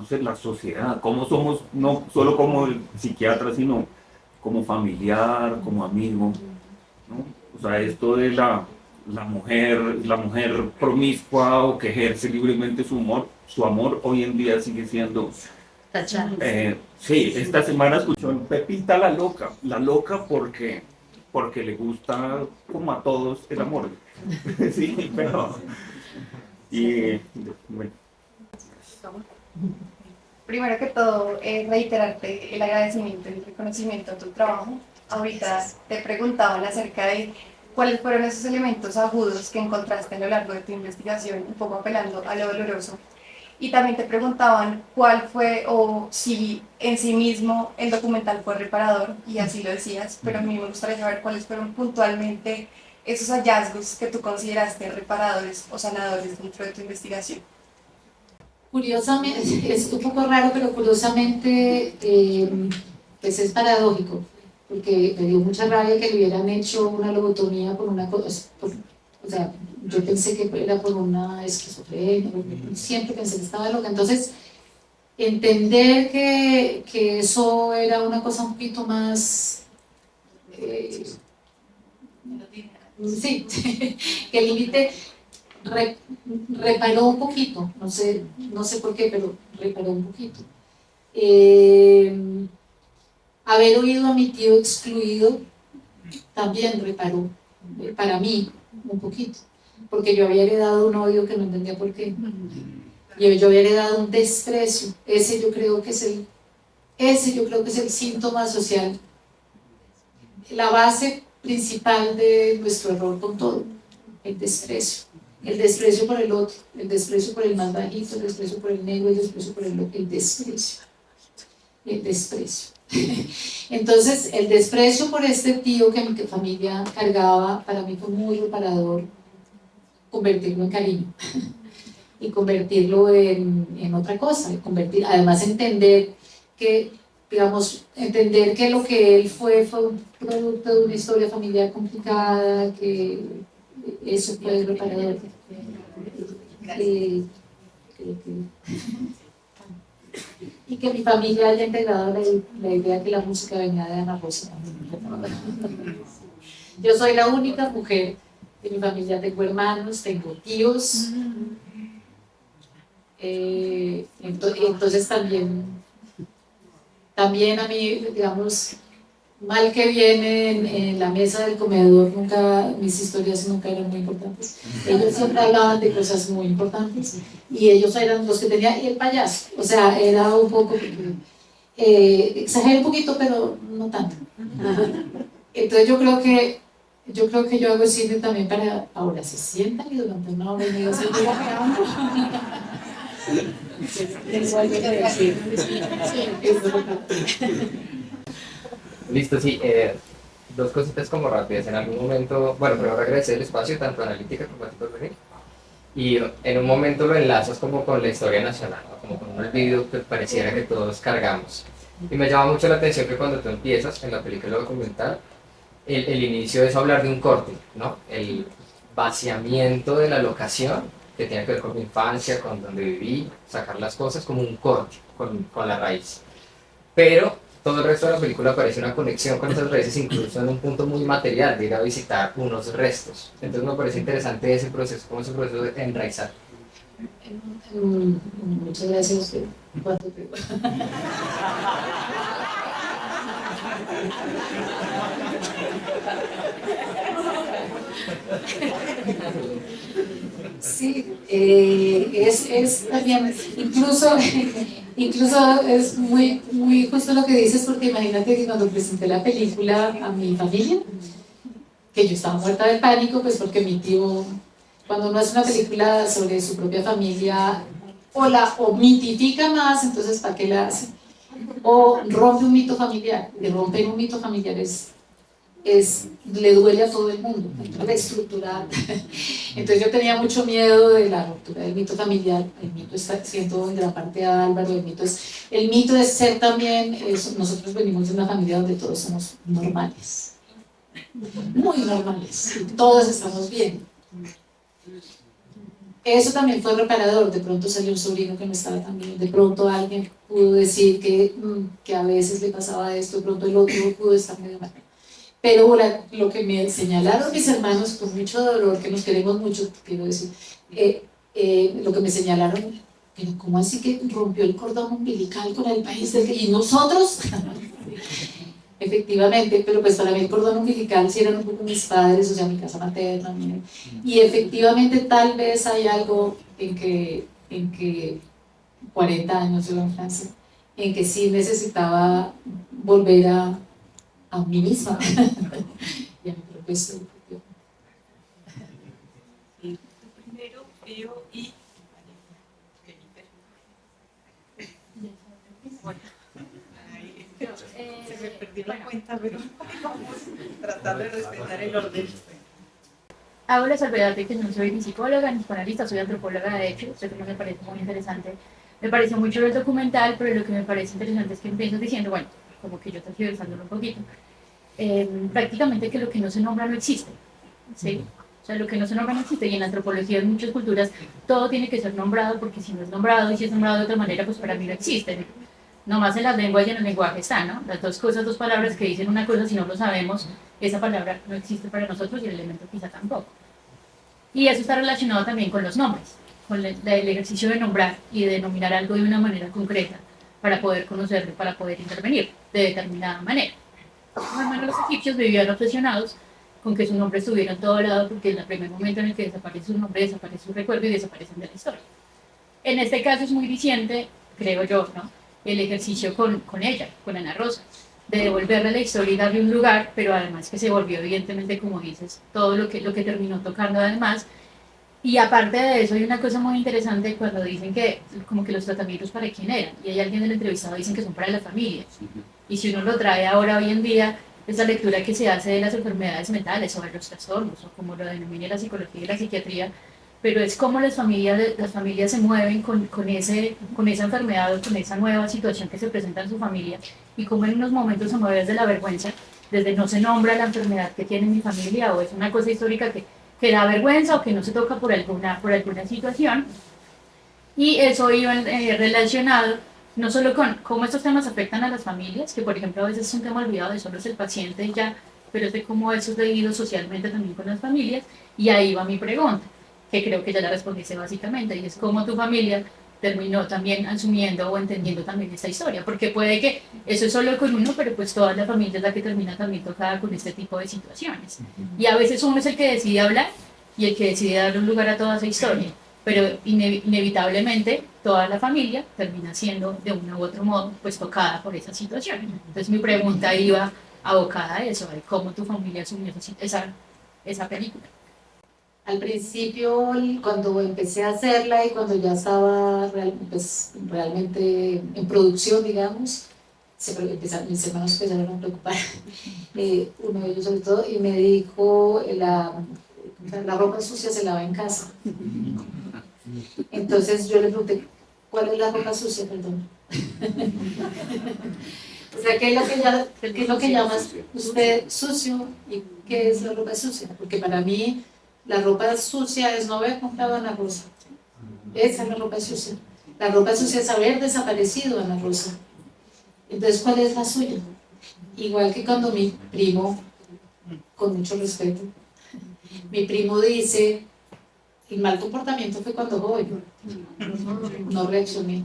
sé, la sociedad, cómo somos, no solo como el psiquiatra, sino como familiar, como amigo, ¿no? O sea, esto de la mujer promiscua o que ejerce libremente su amor hoy en día sigue siendo... sí, esta semana escuchó Pepita la loca porque le gusta como a todos el amor. Sí, pero... Y bueno. Primero que todo, reiterarte el agradecimiento y el reconocimiento a tu trabajo. Ahorita te preguntaban acerca de cuáles fueron esos elementos agudos que encontraste a lo largo de tu investigación, un poco apelando a lo doloroso. Y también te preguntaban cuál fue o si en sí mismo el documental fue reparador, y así lo decías, pero a mí me gustaría saber cuáles fueron puntualmente esos hallazgos que tú consideraste reparadores o sanadores dentro de tu investigación. Curiosamente, es un poco raro, pero curiosamente pues es paradójico, porque me dio mucha rabia que le hubieran hecho una lobotomía por una cosa, o sea, yo pensé que era por una esquizofrenia, siempre pensé que estaba loca, entonces entender que eso era una cosa un poquito más... sí, que el límite reparó un poquito, no sé por qué, pero reparó un poquito. Haber oído a mi tío excluido también reparó, para mí, un poquito, porque yo había heredado un odio que no entendía por qué. Yo había heredado un desprecio, ese yo creo que es el síntoma social, la base principal de nuestro error con todo, el desprecio por el otro, el desprecio por el más bajito, el desprecio por el negro, el desprecio por el desprecio. Entonces, el desprecio por este tío que mi familia cargaba, para mí fue muy reparador convertirlo en cariño y convertirlo en otra cosa, además entender que lo que él fue un producto de una historia familiar complicada, que eso fue reparador. Y que mi familia haya integrado la idea que la música venía de Ana Rosa. Yo soy la única mujer de mi familia, tengo hermanos, tengo tíos, entonces también a mí, digamos, mal que viene en la mesa del comedor, mis historias nunca eran muy importantes. Ellos siempre hablaban de cosas muy importantes y ellos eran los que tenían, y el payaso, o sea, era un poco, exageré un poquito, pero no tanto. Entonces yo creo que yo hago cine también para, ahora se sientan y durante una hora y media se quedan. Listo, sí. Dos cositas como rápidas. En algún momento, bueno, primero agradecer el espacio, tanto analítica como a ti por venir. Y en un momento lo enlazas como con la historia nacional, ¿no? Como con un olvido que pareciera que todos cargamos. Y me llama mucho la atención que cuando tú empiezas en la película documental, el inicio es hablar de un corte, ¿no? El vaciamiento de la locación, que tiene que ver con mi infancia, con donde viví, sacar las cosas como un corte, con la raíz. Pero todo el resto de la película parece una conexión con esas raíces, incluso en un punto muy material, de ir a visitar unos restos. Entonces me parece interesante ese proceso, como ese proceso de enraizar. Muchas gracias. ¿Cuánto te... Sí, es también, incluso es muy justo lo que dices, porque imagínate que cuando presenté la película a mi familia, que yo estaba muerta de pánico, pues porque mi tío, cuando uno hace una película sobre su propia familia, o mitifica más, entonces ¿para qué la hace? O rompe un mito familiar, y romper un mito familiar le duele a todo el mundo, reestructurar. Entonces yo tenía mucho miedo de la ruptura del mito familiar. El mito está siendo en gran parte a Álvaro, el mito de ser también, nosotros venimos de una familia donde todos somos normales, muy normales, todos estamos bien. Eso también fue reparador. De pronto salió un sobrino que no estaba tan bien, de pronto alguien pudo decir que a veces le pasaba esto, de pronto el otro pudo estar medio mal. Pero lo que me señalaron mis hermanos, con mucho dolor, que nos queremos mucho, quiero decir, lo que me señalaron, pero ¿cómo así que rompió el cordón umbilical con el país? ¿Y nosotros? Efectivamente, pero pues para mí el cordón umbilical sí eran un poco mis padres, o sea, mi casa materna, y efectivamente tal vez hay algo en que 40 años yo en Francia, en que sí necesitaba volver a mí misma y a mi propio ser. Primero veo y bueno, se me perdió la cuenta, pero vamos a tratar de respetar el orden. Hago la salvedad de que no soy ni psicóloga ni psicoanalista, soy antropóloga de hecho, esto que me parece muy interesante. Me parece mucho el documental, pero lo que me parece interesante es que empiezas diciendo, bueno, como que yo tergiversándolo un poquito, prácticamente que lo que no se nombra no existe, ¿sí? O sea, lo que no se nombra no existe, y en la antropología en muchas culturas todo tiene que ser nombrado, porque si no es nombrado, y si es nombrado de otra manera, pues para mí no existe. Nomás en las lenguas y en el lenguaje está, ¿no? Las dos cosas, dos palabras que dicen una cosa, si no lo sabemos, esa palabra no existe para nosotros y el elemento quizá tampoco. Y eso está relacionado también con los nombres, con el ejercicio de nombrar y de denominar algo de una manera concreta para poder conocerlo, para poder intervenir de determinada manera. Los egipcios vivían obsesionados con que su nombre estuviera en todo lado, porque en el primer momento en el que desaparece su nombre, desaparece su recuerdo y desaparecen de la historia. En este caso es muy diciente, creo yo, ¿no?, el ejercicio con ella, con Ana Rosa, de devolverle la historia y darle un lugar, pero además que se volvió evidentemente, como dices, todo lo que terminó tocando además. Y aparte de eso hay una cosa muy interesante cuando dicen que como que los tratamientos para quién eran, y hay alguien del entrevistado dicen que son para las familias, y si uno lo trae ahora hoy en día, esa lectura que se hace de las enfermedades mentales o de los trastornos, o como lo denomina la psicología y la psiquiatría, pero es como las familias se mueven con esa enfermedad o con esa nueva situación que se presenta en su familia, y como en unos momentos se mueve desde la vergüenza, desde no se nombra la enfermedad que tiene mi familia, o es una cosa histórica que da vergüenza o que no se toca por alguna situación, y eso iba relacionado no solo con cómo estos temas afectan a las familias, que por ejemplo a veces es un tema olvidado de solo es el paciente ya, pero es de cómo eso es leído socialmente también con las familias, y ahí va mi pregunta, que creo que ya la respondiste básicamente, y es cómo tu familia terminó también asumiendo o entendiendo también esta historia, porque puede que eso es solo con uno, pero pues toda la familia es la que termina también tocada con este tipo de situaciones, y a veces uno es el que decide hablar y el que decide darle un lugar a toda esa historia, pero inevitablemente toda la familia termina siendo de uno u otro modo pues tocada por esa situación. Entonces mi pregunta iba abocada a eso, de cómo tu familia asumió esa película. Al principio, cuando empecé a hacerla y cuando ya estaba realmente en producción, digamos, mis hermanos empezaron a preocupar, uno de ellos sobre todo, y me dijo, la ropa sucia se lava en casa. Entonces yo le pregunté, ¿cuál es la ropa sucia? Perdón. O sea, ¿qué es lo que llama usted sucio y qué es la ropa sucia? Porque para mí la ropa sucia es no haber comprado a Ana Rosa. Esa es la ropa sucia. La ropa sucia es haber desaparecido a Ana Rosa. Entonces, ¿cuál es la suya? Igual que cuando mi primo, con mucho respeto, mi primo dice, el mal comportamiento fue cuando joven, no reaccioné.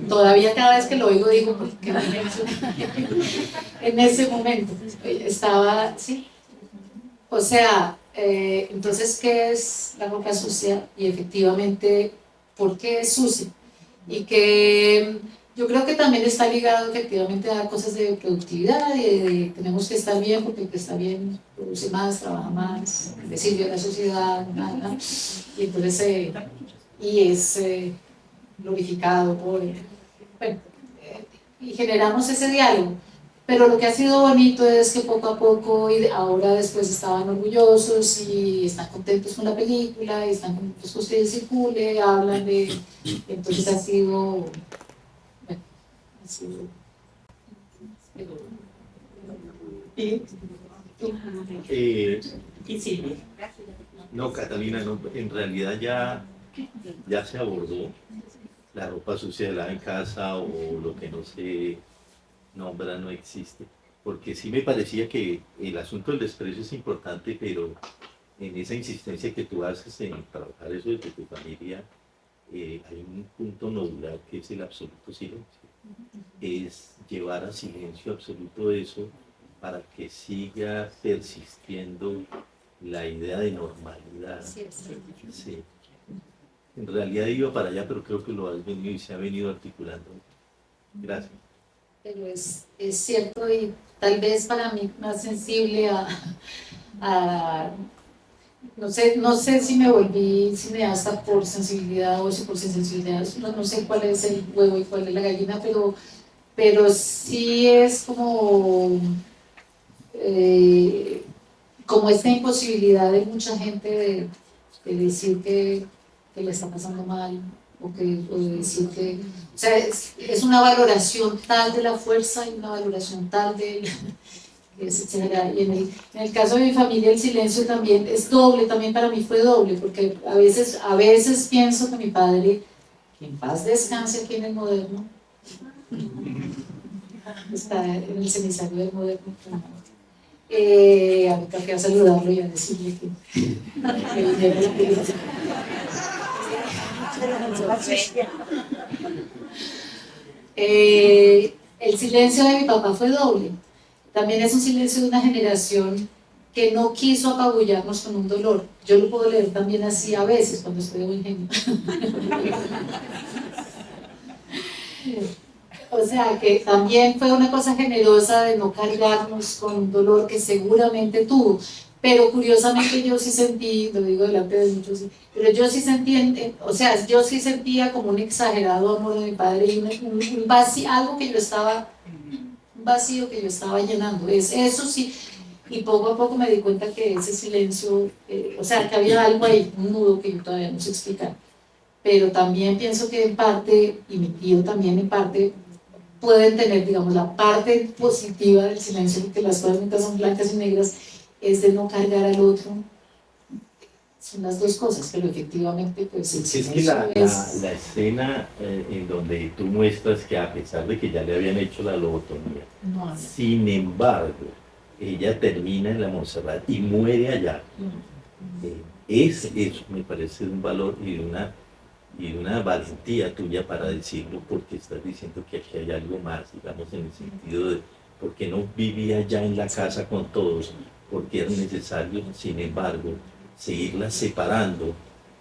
Todavía cada vez que lo oigo digo, ¿por qué no reaccioné? En ese momento estaba, sí. O sea, entonces, ¿qué es la ropa sucia? Y efectivamente, ¿por qué es sucia? Y que yo creo que también está ligado efectivamente a cosas de productividad, tenemos que estar bien porque el que está bien produce más, trabaja más, le sirve a la sociedad, nada, y entonces y es glorificado por, bueno, y generamos ese diálogo. Pero lo que ha sido bonito es que poco a poco, y ahora después estaban orgullosos y están contentos con la película, y están contentos que ustedes circule, hablan de... Entonces ha sido... Bueno, ha sido... ¿Y Silvia? No, Catalina, no, en realidad ya se abordó la ropa sucia de la en casa o lo que no se nombra no existe, porque sí me parecía que el asunto del desprecio es importante, pero en esa insistencia que tú haces en trabajar eso desde tu familia, hay un punto nodular que es el absoluto silencio, es llevar a silencio absoluto eso para que siga persistiendo la idea de normalidad. Sí. En realidad iba para allá, pero creo que lo has venido y se ha venido articulando. Gracias. Pero es cierto, y tal vez para mí más sensible no sé si me volví cineasta por sensibilidad o si por sensibilidad, no sé cuál es el huevo y cuál es la gallina, pero sí es como esta imposibilidad de mucha gente de decir que le está pasando mal, o de decir que... O sea, es una valoración tal de la fuerza y una valoración tal de... etcétera. Y en el caso de mi familia el silencio también es doble, también para mí fue doble, porque a veces pienso que mi padre, que en paz descanse aquí en el Moderno, está en el cenizario del Moderno, a mi café a saludarlo y a decirle que viniera la película. El silencio de mi papá fue doble. También es un silencio de una generación que no quiso apabullarnos con un dolor. Yo lo puedo leer también así a veces cuando estoy de buen genio. O sea, que también fue una cosa generosa de no cargarnos con un dolor que seguramente tuvo. Pero curiosamente yo sí sentí, lo digo delante de muchos, pero yo sí sentí, o sea, yo sí sentía como un exagerado amor de mi padre y un vacío, algo que yo estaba, un vacío que yo estaba llenando. Eso sí, y poco a poco me di cuenta que ese silencio, o sea, que había algo ahí, un nudo que yo todavía no sé explicar. Pero también pienso que en parte, y mi tío también en parte, pueden tener, digamos, la parte positiva del silencio, porque las cosas nunca son blancas y negras, es de no cargar al otro. Son las dos cosas, pero efectivamente pues el silencio es que la escena en donde tú muestras que a pesar de que ya le habían hecho la lobotomía, sin embargo, ella termina en la Montserrat y muere allá. Eso me parece un valor y una valentía tuya para decirlo, porque estás diciendo que aquí hay algo más, digamos, en el sentido de porque no vivía ya en la casa con todos, porque era necesario, sin embargo, seguirla separando,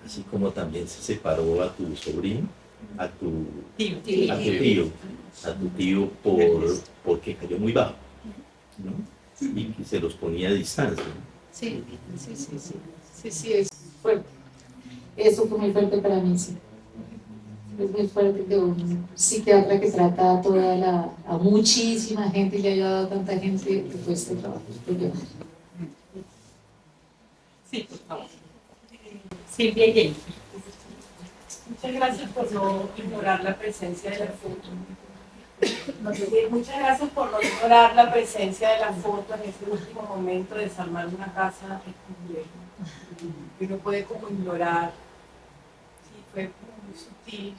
así como también se separó a tu sobrino, a tu tío porque cayó muy bajo, ¿no? Y que se los ponía a distancia, ¿no? Sí, es fuerte. Eso fue muy fuerte para mí, sí. Es muy fuerte que un psiquiatra que trata a muchísima gente y le haya dado a tanta gente que fue este trabajo. Sí, por favor. Silvia y Jenny. Muchas gracias por no ignorar la presencia de la foto. Muchas gracias por no ignorar la presencia de la foto en este último momento de desarmar una casa compleja. Y uno puede como ignorar, sí, fue muy sutil,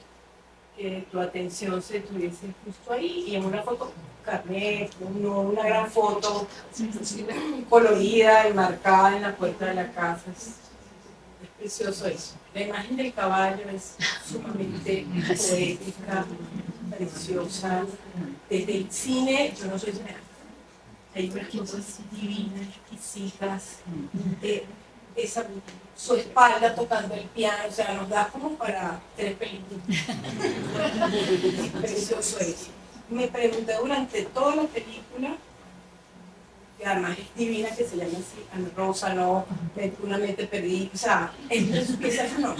que tu atención se tuviese justo ahí y en una foto carnet, no una gran foto colorida y marcada en la puerta de la casa. Es precioso eso. La imagen del caballo es sumamente poética, preciosa. Desde el cine, yo no soy cineasta, hay unas cosas divinas, exquisitas, su espalda tocando el piano, o sea, nos da como para 3 películas. Precioso eso. Me pregunté durante toda la película, que además es divina, que se llama así, Ana Rosa, no, una mente perdida, o sea, esa no.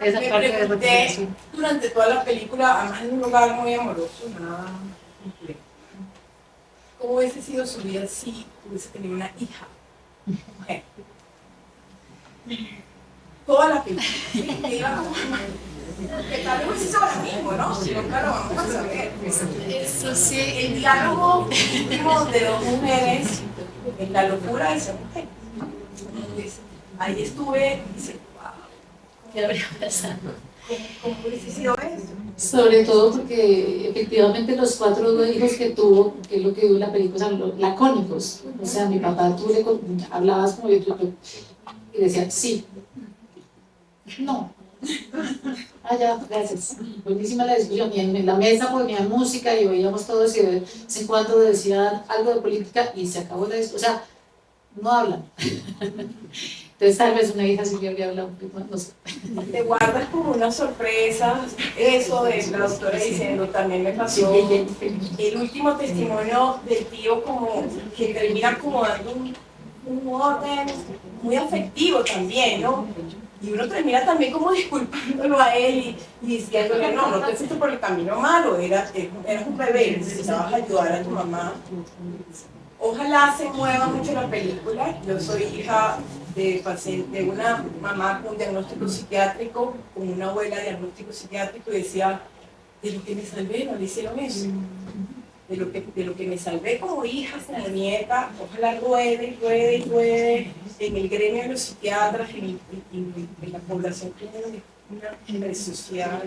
Me pregunté durante toda la película, además en un lugar muy amoroso, nada complejo, ¿cómo hubiese sido su vida si hubiese tenido una hija, mujer? Toda la película, ¿sí? Que tal vez hubiese sido lo mismo, ¿no? Si nunca lo vamos a saber. Eso sí, el diálogo íntimo de 2 mujeres en la locura de ser mujer. Ahí estuve y dije, wow, ¿qué habría pasado? ¿Cómo hubiese sido eso? Sobre todo porque efectivamente los 4 hijos que tuvo, que es lo que digo en la película, son lacónicos. O sea, mi papá, tú le hablabas como yo, y decía, sí, no. Ah, ya, gracias. Buenísima la discusión. Y en la mesa ponían música y oíamos todos y de vez en cuando decían algo de política y se acabó la discusión. O sea, no hablan. Entonces tal vez una hija sí me habría hablado, no sé. Te guardas como una sorpresa, eso de la doctora diciendo, también me pasó el último testimonio del tío como que termina como dando un orden muy afectivo también, ¿no? Y uno termina también como disculpándolo a él y diciéndole, no te fuiste por el camino malo, eras un bebé, necesitabas ayudar a tu mamá. Ojalá se mueva mucho la película. Yo soy hija de una mamá con diagnóstico psiquiátrico, con una abuela de diagnóstico psiquiátrico, y decía, de lo que me salvé, no le hicieron eso. De lo que me salvé como hija, como nieta, ojalá ruede en el gremio de los psiquiatras, en la población que tiene una red social.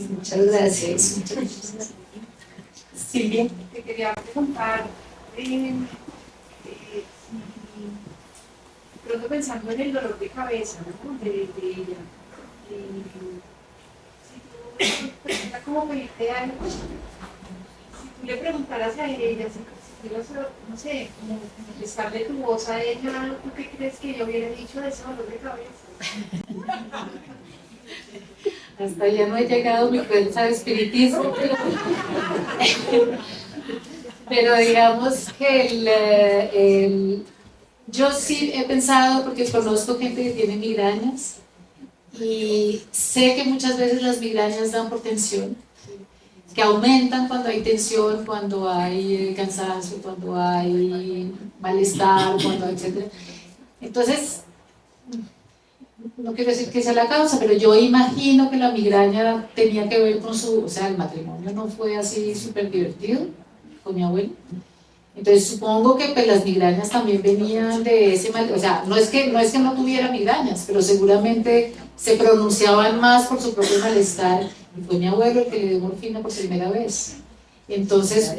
Muchas gracias. Silvia. Te quería preguntar, pronto pensando en el dolor de cabeza, ¿no? de ella, si tú como pedirte algo, si tú le preguntaras a ella, si tú no sé, como prestarle tu voz a ella, ¿tú qué crees que ella hubiera dicho de ese dolor de cabeza? Hasta ya no he llegado mi fuerza de espiritismo, pero digamos que yo sí he pensado, porque conozco gente que tiene migrañas y sé que muchas veces las migrañas dan por tensión, que aumentan cuando hay tensión, cuando hay cansancio, cuando hay malestar, etc. Entonces, no quiero decir que sea la causa, pero yo imagino que la migraña tenía que ver con o sea, el matrimonio no fue así súper divertido con mi abuelo. Entonces supongo que pues, las migrañas también venían de ese mal, o sea, no es que no tuviera migrañas, pero seguramente se pronunciaban más por su propio malestar, y fue mi abuelo el que le dio morfina por primera vez. Entonces,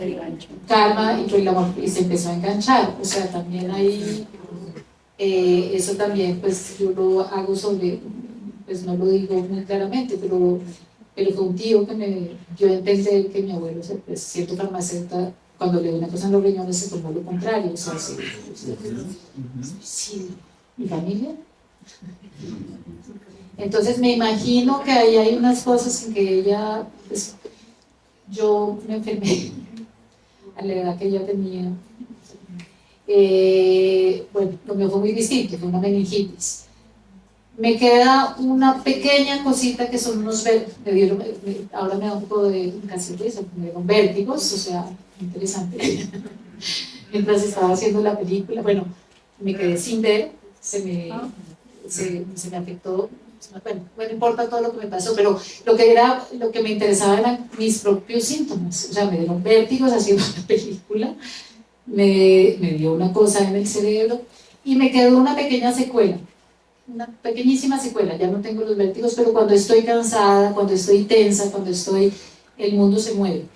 calma, y se empezó a enganchar, o sea, también ahí, eso también, pues yo lo hago sobre, pues no lo digo muy claramente, pero fue un tío que me dio a entender que mi abuelo, pues, cierto farmacéutico, cuando le dio una cosa en los riñones se tomó lo contrario, o sea, sí, ¿mi familia? Entonces me imagino que ahí hay unas cosas en que ella, pues, yo me enfermé a la edad que ella tenía. Bueno, lo mío fue muy distinto, fue una meningitis. Me queda una pequeña cosita que son unos vértigos, ahora me da un poco de casi risa, me dieron vértigos, o sea, interesante. Mientras estaba haciendo la película, bueno, me quedé sin ver, se me afectó, bueno, no importa todo lo que me pasó, pero lo que me interesaba eran mis propios síntomas, o sea, me dieron vértigos haciendo la película, me dio una cosa en el cerebro y me quedó una pequeña secuela. una pequeñísima secuela, ya no tengo los vértigos, pero cuando estoy cansada, cuando estoy tensa, el mundo se mueve.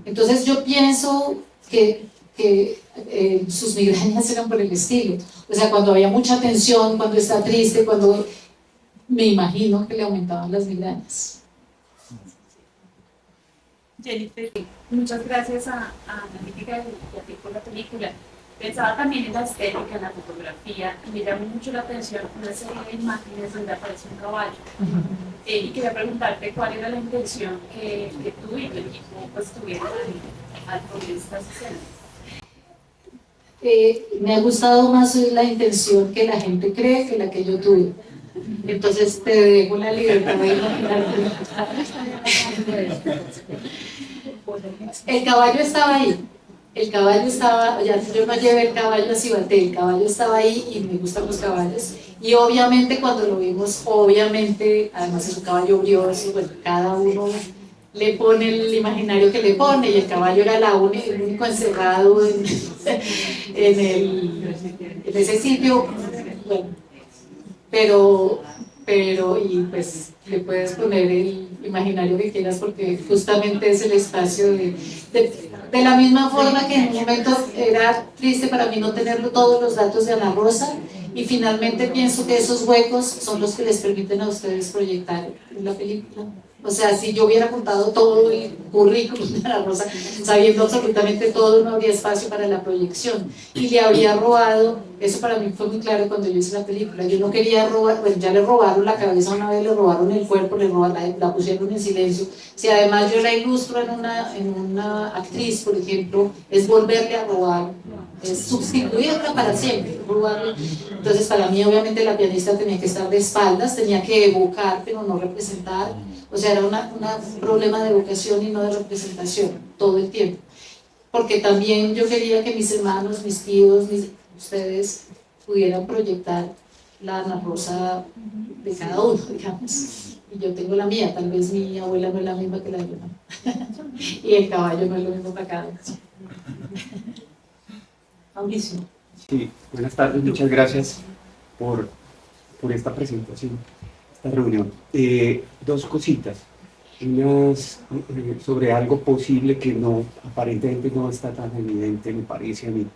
Entonces yo pienso que sus migrañas eran por el estilo, o sea, cuando había mucha tensión, cuando está triste, cuando me imagino que le aumentaban las migrañas. Jennifer, muchas gracias a Analítica y a ti por la película. Pensaba también en la estética, en la fotografía, y me llamó mucho la atención una serie de imágenes donde aparece un caballo. Y quería preguntarte cuál era la intención que tú y tu equipo pues, tuvieron al poner estas escenas. Me ha gustado más la intención que la gente cree que la que yo tuve. Entonces te dejo la libertad de imaginarte. El caballo estaba ahí. El caballo estaba, ya yo no llevé el caballo a Cibaté, el caballo estaba ahí y me gustan los caballos. Y obviamente cuando lo vimos, obviamente, además es un caballo brioso, bueno, cada uno le pone el imaginario que le pone, y el caballo era el único encerrado en ese sitio, bueno, pero, y pues le puedes poner el imaginario que quieras porque justamente es el espacio de la misma forma que en un momento era triste para mí no tener todos los datos de Ana Rosa, y finalmente pienso que esos huecos son los que les permiten a ustedes proyectar la película. O sea, si yo hubiera contado todo el currículum de Ana Rosa, sabiendo absolutamente todo, no habría espacio para la proyección. Y le habría robado, eso para mí fue muy claro cuando yo hice la película, yo no quería robar, bueno, ya le robaron la cabeza una vez, le robaron el cuerpo, la pusieron en silencio. Si además yo la ilustro en una actriz, por ejemplo, es volverle a robar, es sustituirla para siempre, robarle. Entonces para mí obviamente la pianista tenía que estar de espaldas, tenía que evocar, pero no representar. O sea, era un problema de vocación y no de representación, todo el tiempo. Porque también yo quería que mis hermanos, mis tíos, ustedes pudieran proyectar la Ana Rosa de cada uno, digamos. Y yo tengo la mía, tal vez mi abuela no es la misma que la de mi mamá. Y el caballo no es lo mismo para cada uno. Mauricio. Sí, buenas tardes, muchas gracias por esta presentación. Reunión. Dos cositas, unas sobre algo posible que no, aparentemente no está tan evidente, me parece a mí,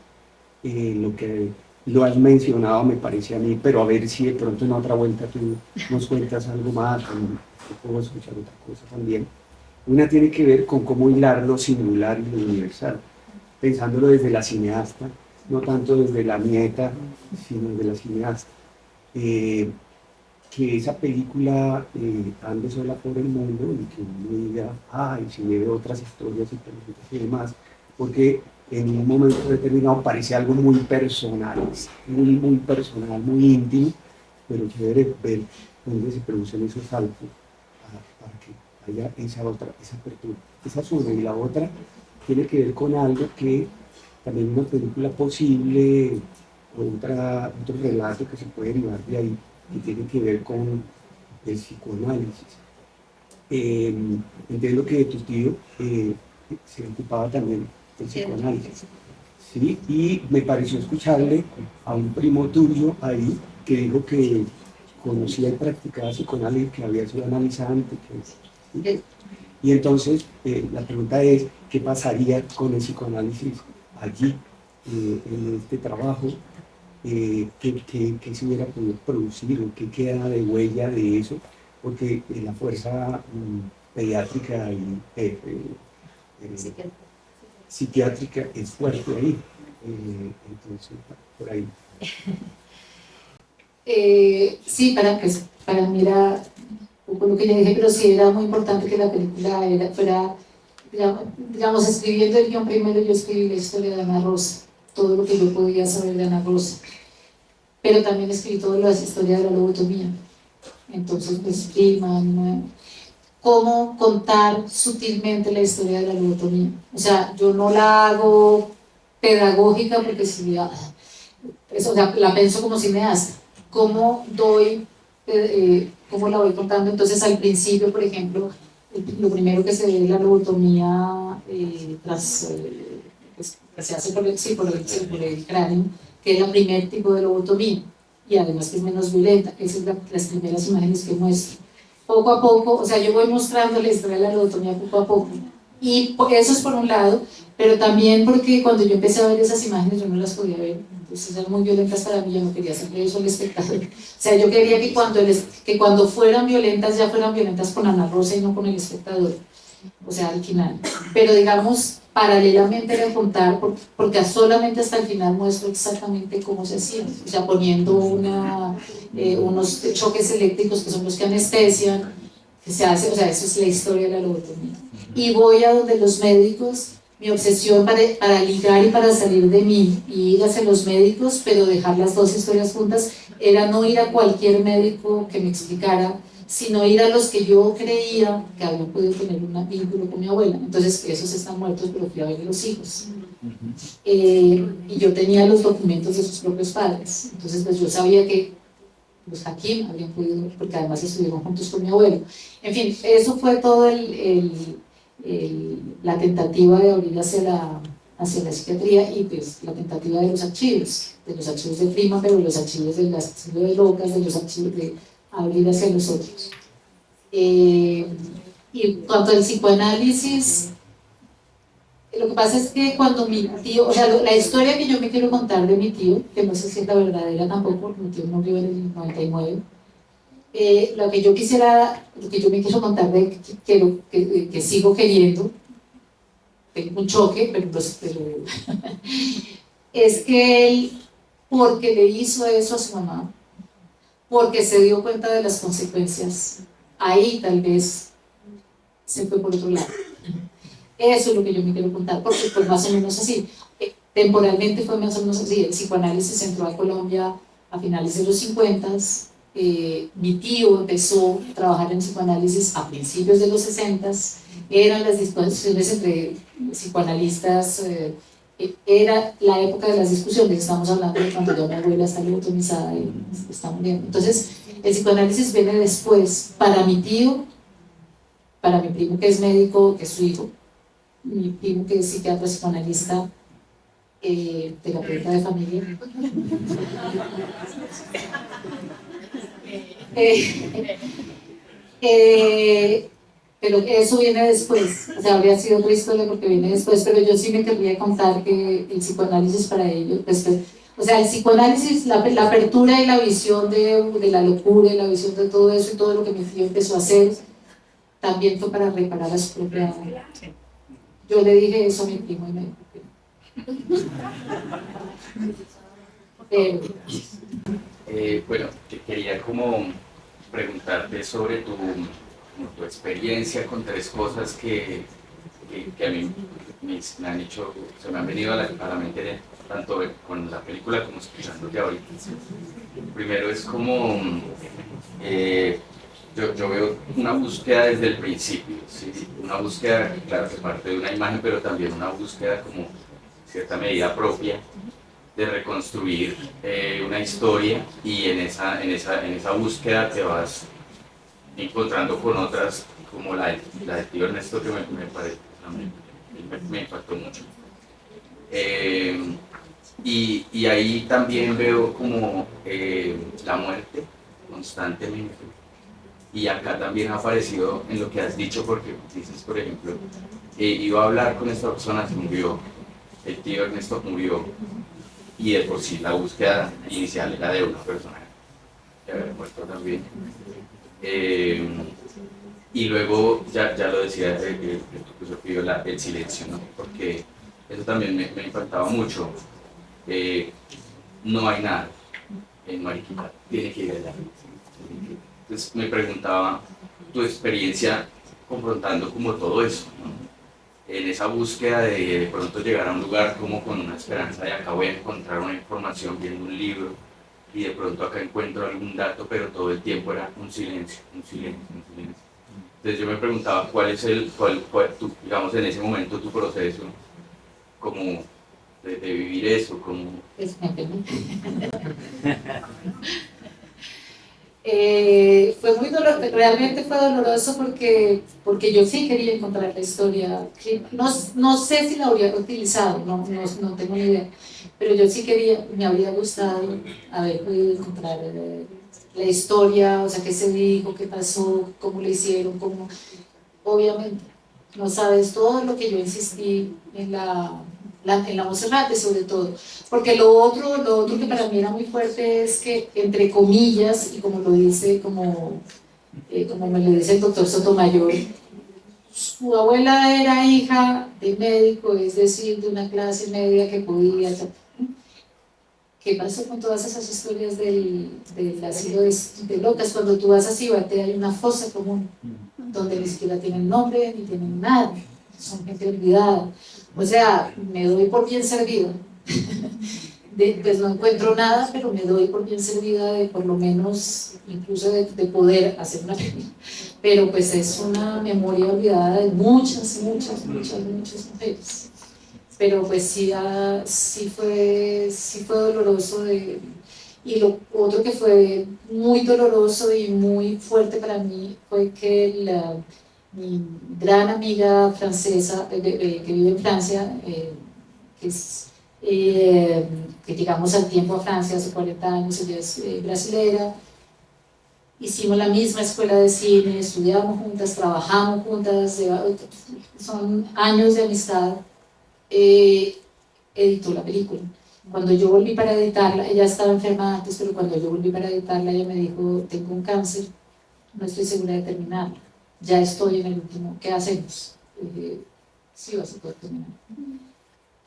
lo que lo has mencionado me parece a mí, pero a ver si de pronto en otra vuelta tú nos cuentas algo más, o puedo escuchar otra cosa también. Una tiene que ver con cómo hilar lo singular y lo universal, pensándolo desde la cineasta, no tanto desde la nieta, sino desde la cineasta. Que esa película ande sola por el mundo y que uno diga, ay, si ve otras historias y demás, porque en un momento determinado parece algo muy personal, muy personal, muy íntimo, pero chévere ver dónde se producen esos saltos para que haya esa apertura. Esa es una, y la otra tiene que ver con algo que también una película posible, o otro relato que se puede derivar de ahí, que tiene que ver con el psicoanálisis. Entiendo que tu tío se ocupaba también del psicoanálisis, ¿sí? Y me pareció escucharle a un primo tuyo ahí que dijo que conocía y practicaba psicoanálisis, que había sido analizante, ¿sí? Y entonces la pregunta es, ¿qué pasaría con el psicoanálisis allí, en este trabajo? ¿Qué se hubiera podido producir o qué queda de huella de eso? Porque la fuerza pediátrica y psiquiátrica es fuerte ahí. Entonces, por ahí. Sí, para mí era un poco lo que ya dije, pero sí era muy importante que la película fuera, digamos, escribiendo el guión primero, yo escribí la historia de Ana Rosa, todo lo que yo podía saber de Ana Rosa, pero también escribí toda la historia de la lobotomía. Entonces, pues, cómo contar sutilmente la historia de la lobotomía. O sea, yo no la hago pedagógica porque si o sea, la pienso como cineasta. ¿Cómo la voy contando? Entonces, al principio, por ejemplo, lo primero que se ve es la lobotomía que se hace por el cráneo, que es el primer tipo de lobotomía. y además que es menos violenta. Esas son las primeras imágenes que muestro. Poco a poco, o sea, yo voy mostrando la historia de la lobotomía poco a poco. Y eso es por un lado, pero también porque cuando yo empecé a ver esas imágenes yo no las podía ver, entonces eran muy violentas para mí, yo no quería hacerle eso al espectador. O sea, yo quería que cuando fueran violentas, ya fueran violentas con Ana Rosa y no con el espectador, o sea, al final. Pero digamos, paralelamente era contar, porque solamente hasta el final muestro exactamente cómo se hacía, o sea, poniendo unos choques eléctricos que son los que anestesian, que se hace, o sea, eso es la historia de la lobotomía. Y voy a donde los médicos, mi obsesión para ligar y para salir de mí y ir hacia los médicos, pero dejar las dos historias juntas, era no ir a cualquier médico que me explicara, sino ir a los que yo creía que habían podido tener un vínculo con mi abuela. Entonces, esos están muertos, pero fui a ver a los hijos. Y yo tenía los documentos de sus propios padres. Entonces, pues yo sabía que los Hakim habían podido, porque además estuvieron juntos con mi abuelo. En fin, eso fue todo la tentativa de abrir hacia la psiquiatría y pues la tentativa de los archivos de Prima, pero los archivos del asilo de Locas, de los archivos de abrir hacia los otros. Y en cuanto al psicoanálisis, lo que pasa es que cuando mi tío, o sea, la historia que yo me quiero contar de mi tío, que no sé si es la verdadera tampoco, porque mi tío murió en el 99, lo que yo me quiero contar de que sigo queriendo, tengo un choque, pero es que él, porque le hizo eso a su mamá, porque se dio cuenta de las consecuencias, ahí tal vez se fue por otro lado. Eso es lo que yo me quiero contar, porque fue más o menos así. Temporalmente fue más o menos así. El psicoanálisis entró a Colombia a finales de los 50. Mi tío empezó a trabajar en psicoanálisis a principios de los 60. Eran las discusiones entre psicoanalistas, era la época de las discusiones, estamos hablando de cuando ya mi abuela está lobotomizada y está muriendo. Entonces, el psicoanálisis viene después, para mi tío, para mi primo que es médico, que es su hijo, mi primo que es psiquiatra psicoanalista, terapeuta de familia. Pero eso viene después, o sea, habría sido otra historia porque viene después, pero yo sí me querría contar que el psicoanálisis para ellos, o sea, el psicoanálisis, la apertura y la visión de la locura y la visión de todo eso y todo lo que mi tío empezó a hacer, también fue para reparar a su propia... Yo le dije eso a mi primo y me dijo que... Bueno, quería como preguntarte sobre tu experiencia con tres cosas que a mí me han hecho, se me han venido a la mente tanto con la película como escuchándote ahorita. Primero es como, yo veo una búsqueda desde el principio, ¿sí? Una búsqueda, claro, que parte de una imagen, pero también una búsqueda como en cierta medida propia de reconstruir una historia, y en esa búsqueda te vas encontrando con otras como la de tío Ernesto, que me impactó mucho. Y ahí también veo como la muerte constantemente, y acá también ha aparecido en lo que has dicho, porque dices, por ejemplo, iba a hablar con esta persona, se murió, el tío Ernesto murió, y de por sí la búsqueda inicial era de una persona que había muerto también. Y luego, ya lo decía el profesor, el silencio, ¿no? Porque eso también me impactaba mucho. No hay nada en Mariquita, tiene que ir allá. Entonces me preguntaba tu experiencia confrontando como todo eso, ¿no? En esa búsqueda de pronto llegar a un lugar como con una esperanza de acá voy a encontrar una información viendo un libro, y de pronto acá encuentro algún dato, pero todo el tiempo era un silencio, un silencio, un silencio. Entonces yo me preguntaba cuál es digamos en ese momento tu proceso como de vivir eso, como... Fue muy doloroso, realmente fue doloroso porque yo sí quería encontrar la historia, que no sé si la habría utilizado, no tengo ni idea, pero yo sí quería, me habría gustado haber podido encontrar la historia, o sea, qué se dijo, qué pasó, cómo lo hicieron, obviamente, no sabes todo lo que yo insistí en la Monserrate sobre todo, porque lo otro que para mí era muy fuerte es que, entre comillas, y como lo dice, como me lo dice el doctor Sotomayor, su abuela era hija de médico, es decir, de una clase media que podía... ¿Qué pasó con todas esas historias del asilo de locas? Cuando tú vas a Cibate hay una fosa común, donde ni siquiera tienen nombre, ni tienen nada, son gente olvidada. O sea, me doy por bien servida. Pues no encuentro nada, pero me doy por bien servida de por lo menos, incluso de poder hacer una película. Pero pues es una memoria olvidada de muchas mujeres. Pero pues sí fue doloroso. Y lo otro que fue muy doloroso y muy fuerte para mí fue que mi gran amiga francesa, que vive en Francia, que llegamos al tiempo a Francia hace 40 años, ella es brasilera, hicimos la misma escuela de cine, estudiamos juntas, trabajamos juntas, son años de amistad. Editó la película. Cuando yo volví para editarla, ella estaba enferma antes, pero cuando yo volví para editarla, ella me dijo, tengo un cáncer, no estoy segura de terminarla, ya estoy en el último, ¿qué hacemos? Y dije, sí, vas a poder terminar.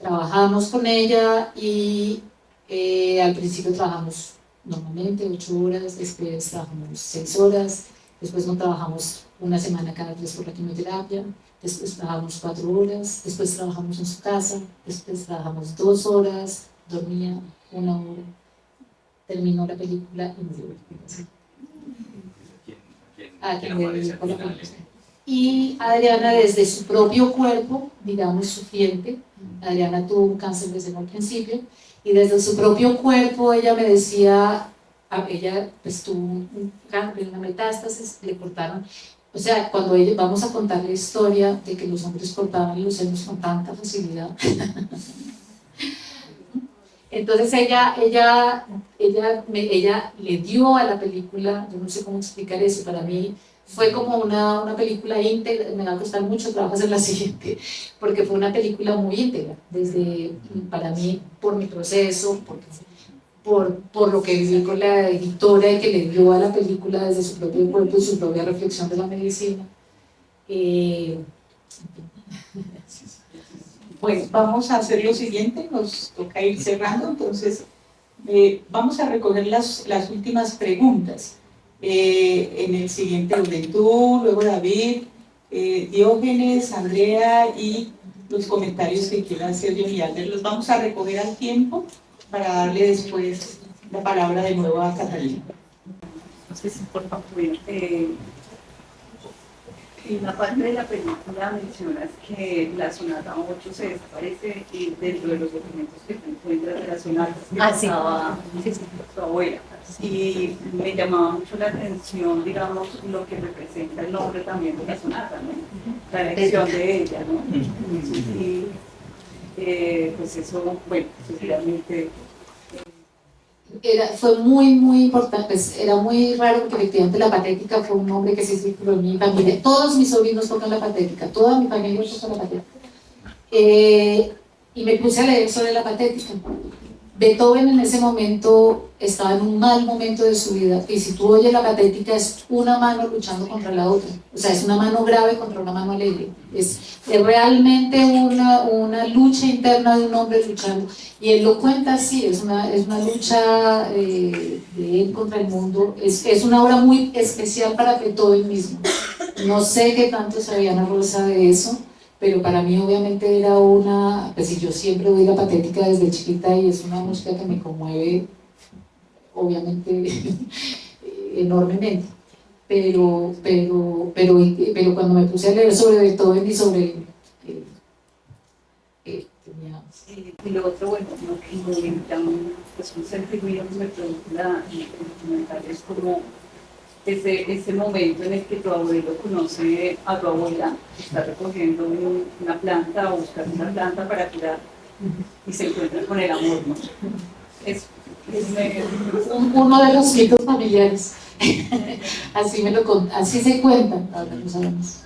Trabajamos con ella y al principio trabajamos normalmente 8 horas, después trabajamos 6 horas, después no trabajamos una semana cada 3 por la quimioterapia, después trabajamos 4 horas, después trabajamos en su casa, después trabajamos 2 horas, dormía 1 hora, terminó la película y murió. Y Adriana, desde su propio cuerpo, digamos su frente, Adriana tuvo un cáncer desde el principio, y desde su propio cuerpo ella me decía, ella pues tuvo un cáncer, una metástasis, le cortaron. O sea, cuando vamos a contar la historia de que los hombres cortaban los senos con tanta facilidad. Entonces ella le dio a la película, yo no sé cómo explicar eso, para mí fue como una película íntegra, me va a costar mucho trabajo hacer la siguiente, porque fue una película muy íntegra, para mí, por mi proceso, por lo que viví con la editora y que le dio a la película desde su propio cuerpo y su propia reflexión de la medicina. Pues vamos a hacer lo siguiente, nos toca ir cerrando, entonces vamos a recoger las últimas preguntas. En el siguiente orden, tú, luego David, Diógenes, Andrea y los comentarios que quiera hacer Johnny Alder, los vamos a recoger al tiempo para darle después la palabra de nuevo a Catalina. Entonces, por favor, en la parte de la película mencionas que la sonata 8 se desaparece y dentro de los documentos que te encuentras de la sonata estaba tu abuela. Y me llamaba mucho la atención, digamos, lo que representa el nombre también de la sonata, ¿no? La elección de ella, ¿no? Y pues eso, bueno, realmente... Fue muy importante, pues, era muy raro porque efectivamente la patética fue un nombre que se circuló en mi familia. Todos mis sobrinos tocan la patética, toda mi familia toca la patética. Y me puse a leer sobre la patética. Beethoven en ese momento estaba en un mal momento de su vida, y si tú oyes la patética es una mano luchando contra la otra, o sea, es una mano grave contra una mano alegre, es realmente una lucha interna de un hombre luchando, y él lo cuenta así, es una lucha de él contra el mundo, es una obra muy especial para Beethoven mismo. No sé qué tanto sabía Ana Rosa de eso, pero para mí obviamente era pues yo siempre oí la patética desde chiquita y es una música que me conmueve obviamente enormemente, pero cuando me puse a leer sobre Beethoven y sobre y lo otro, bueno, lo que pues un sentido me pregunta el documental es como ese momento en el que tu abuelo conoce a tu abuela, está recogiendo una planta o buscando una planta para curar y se encuentra con el amor, ¿no? Uno de los mitos familiares. Así se cuentan, ahora lo sabemos.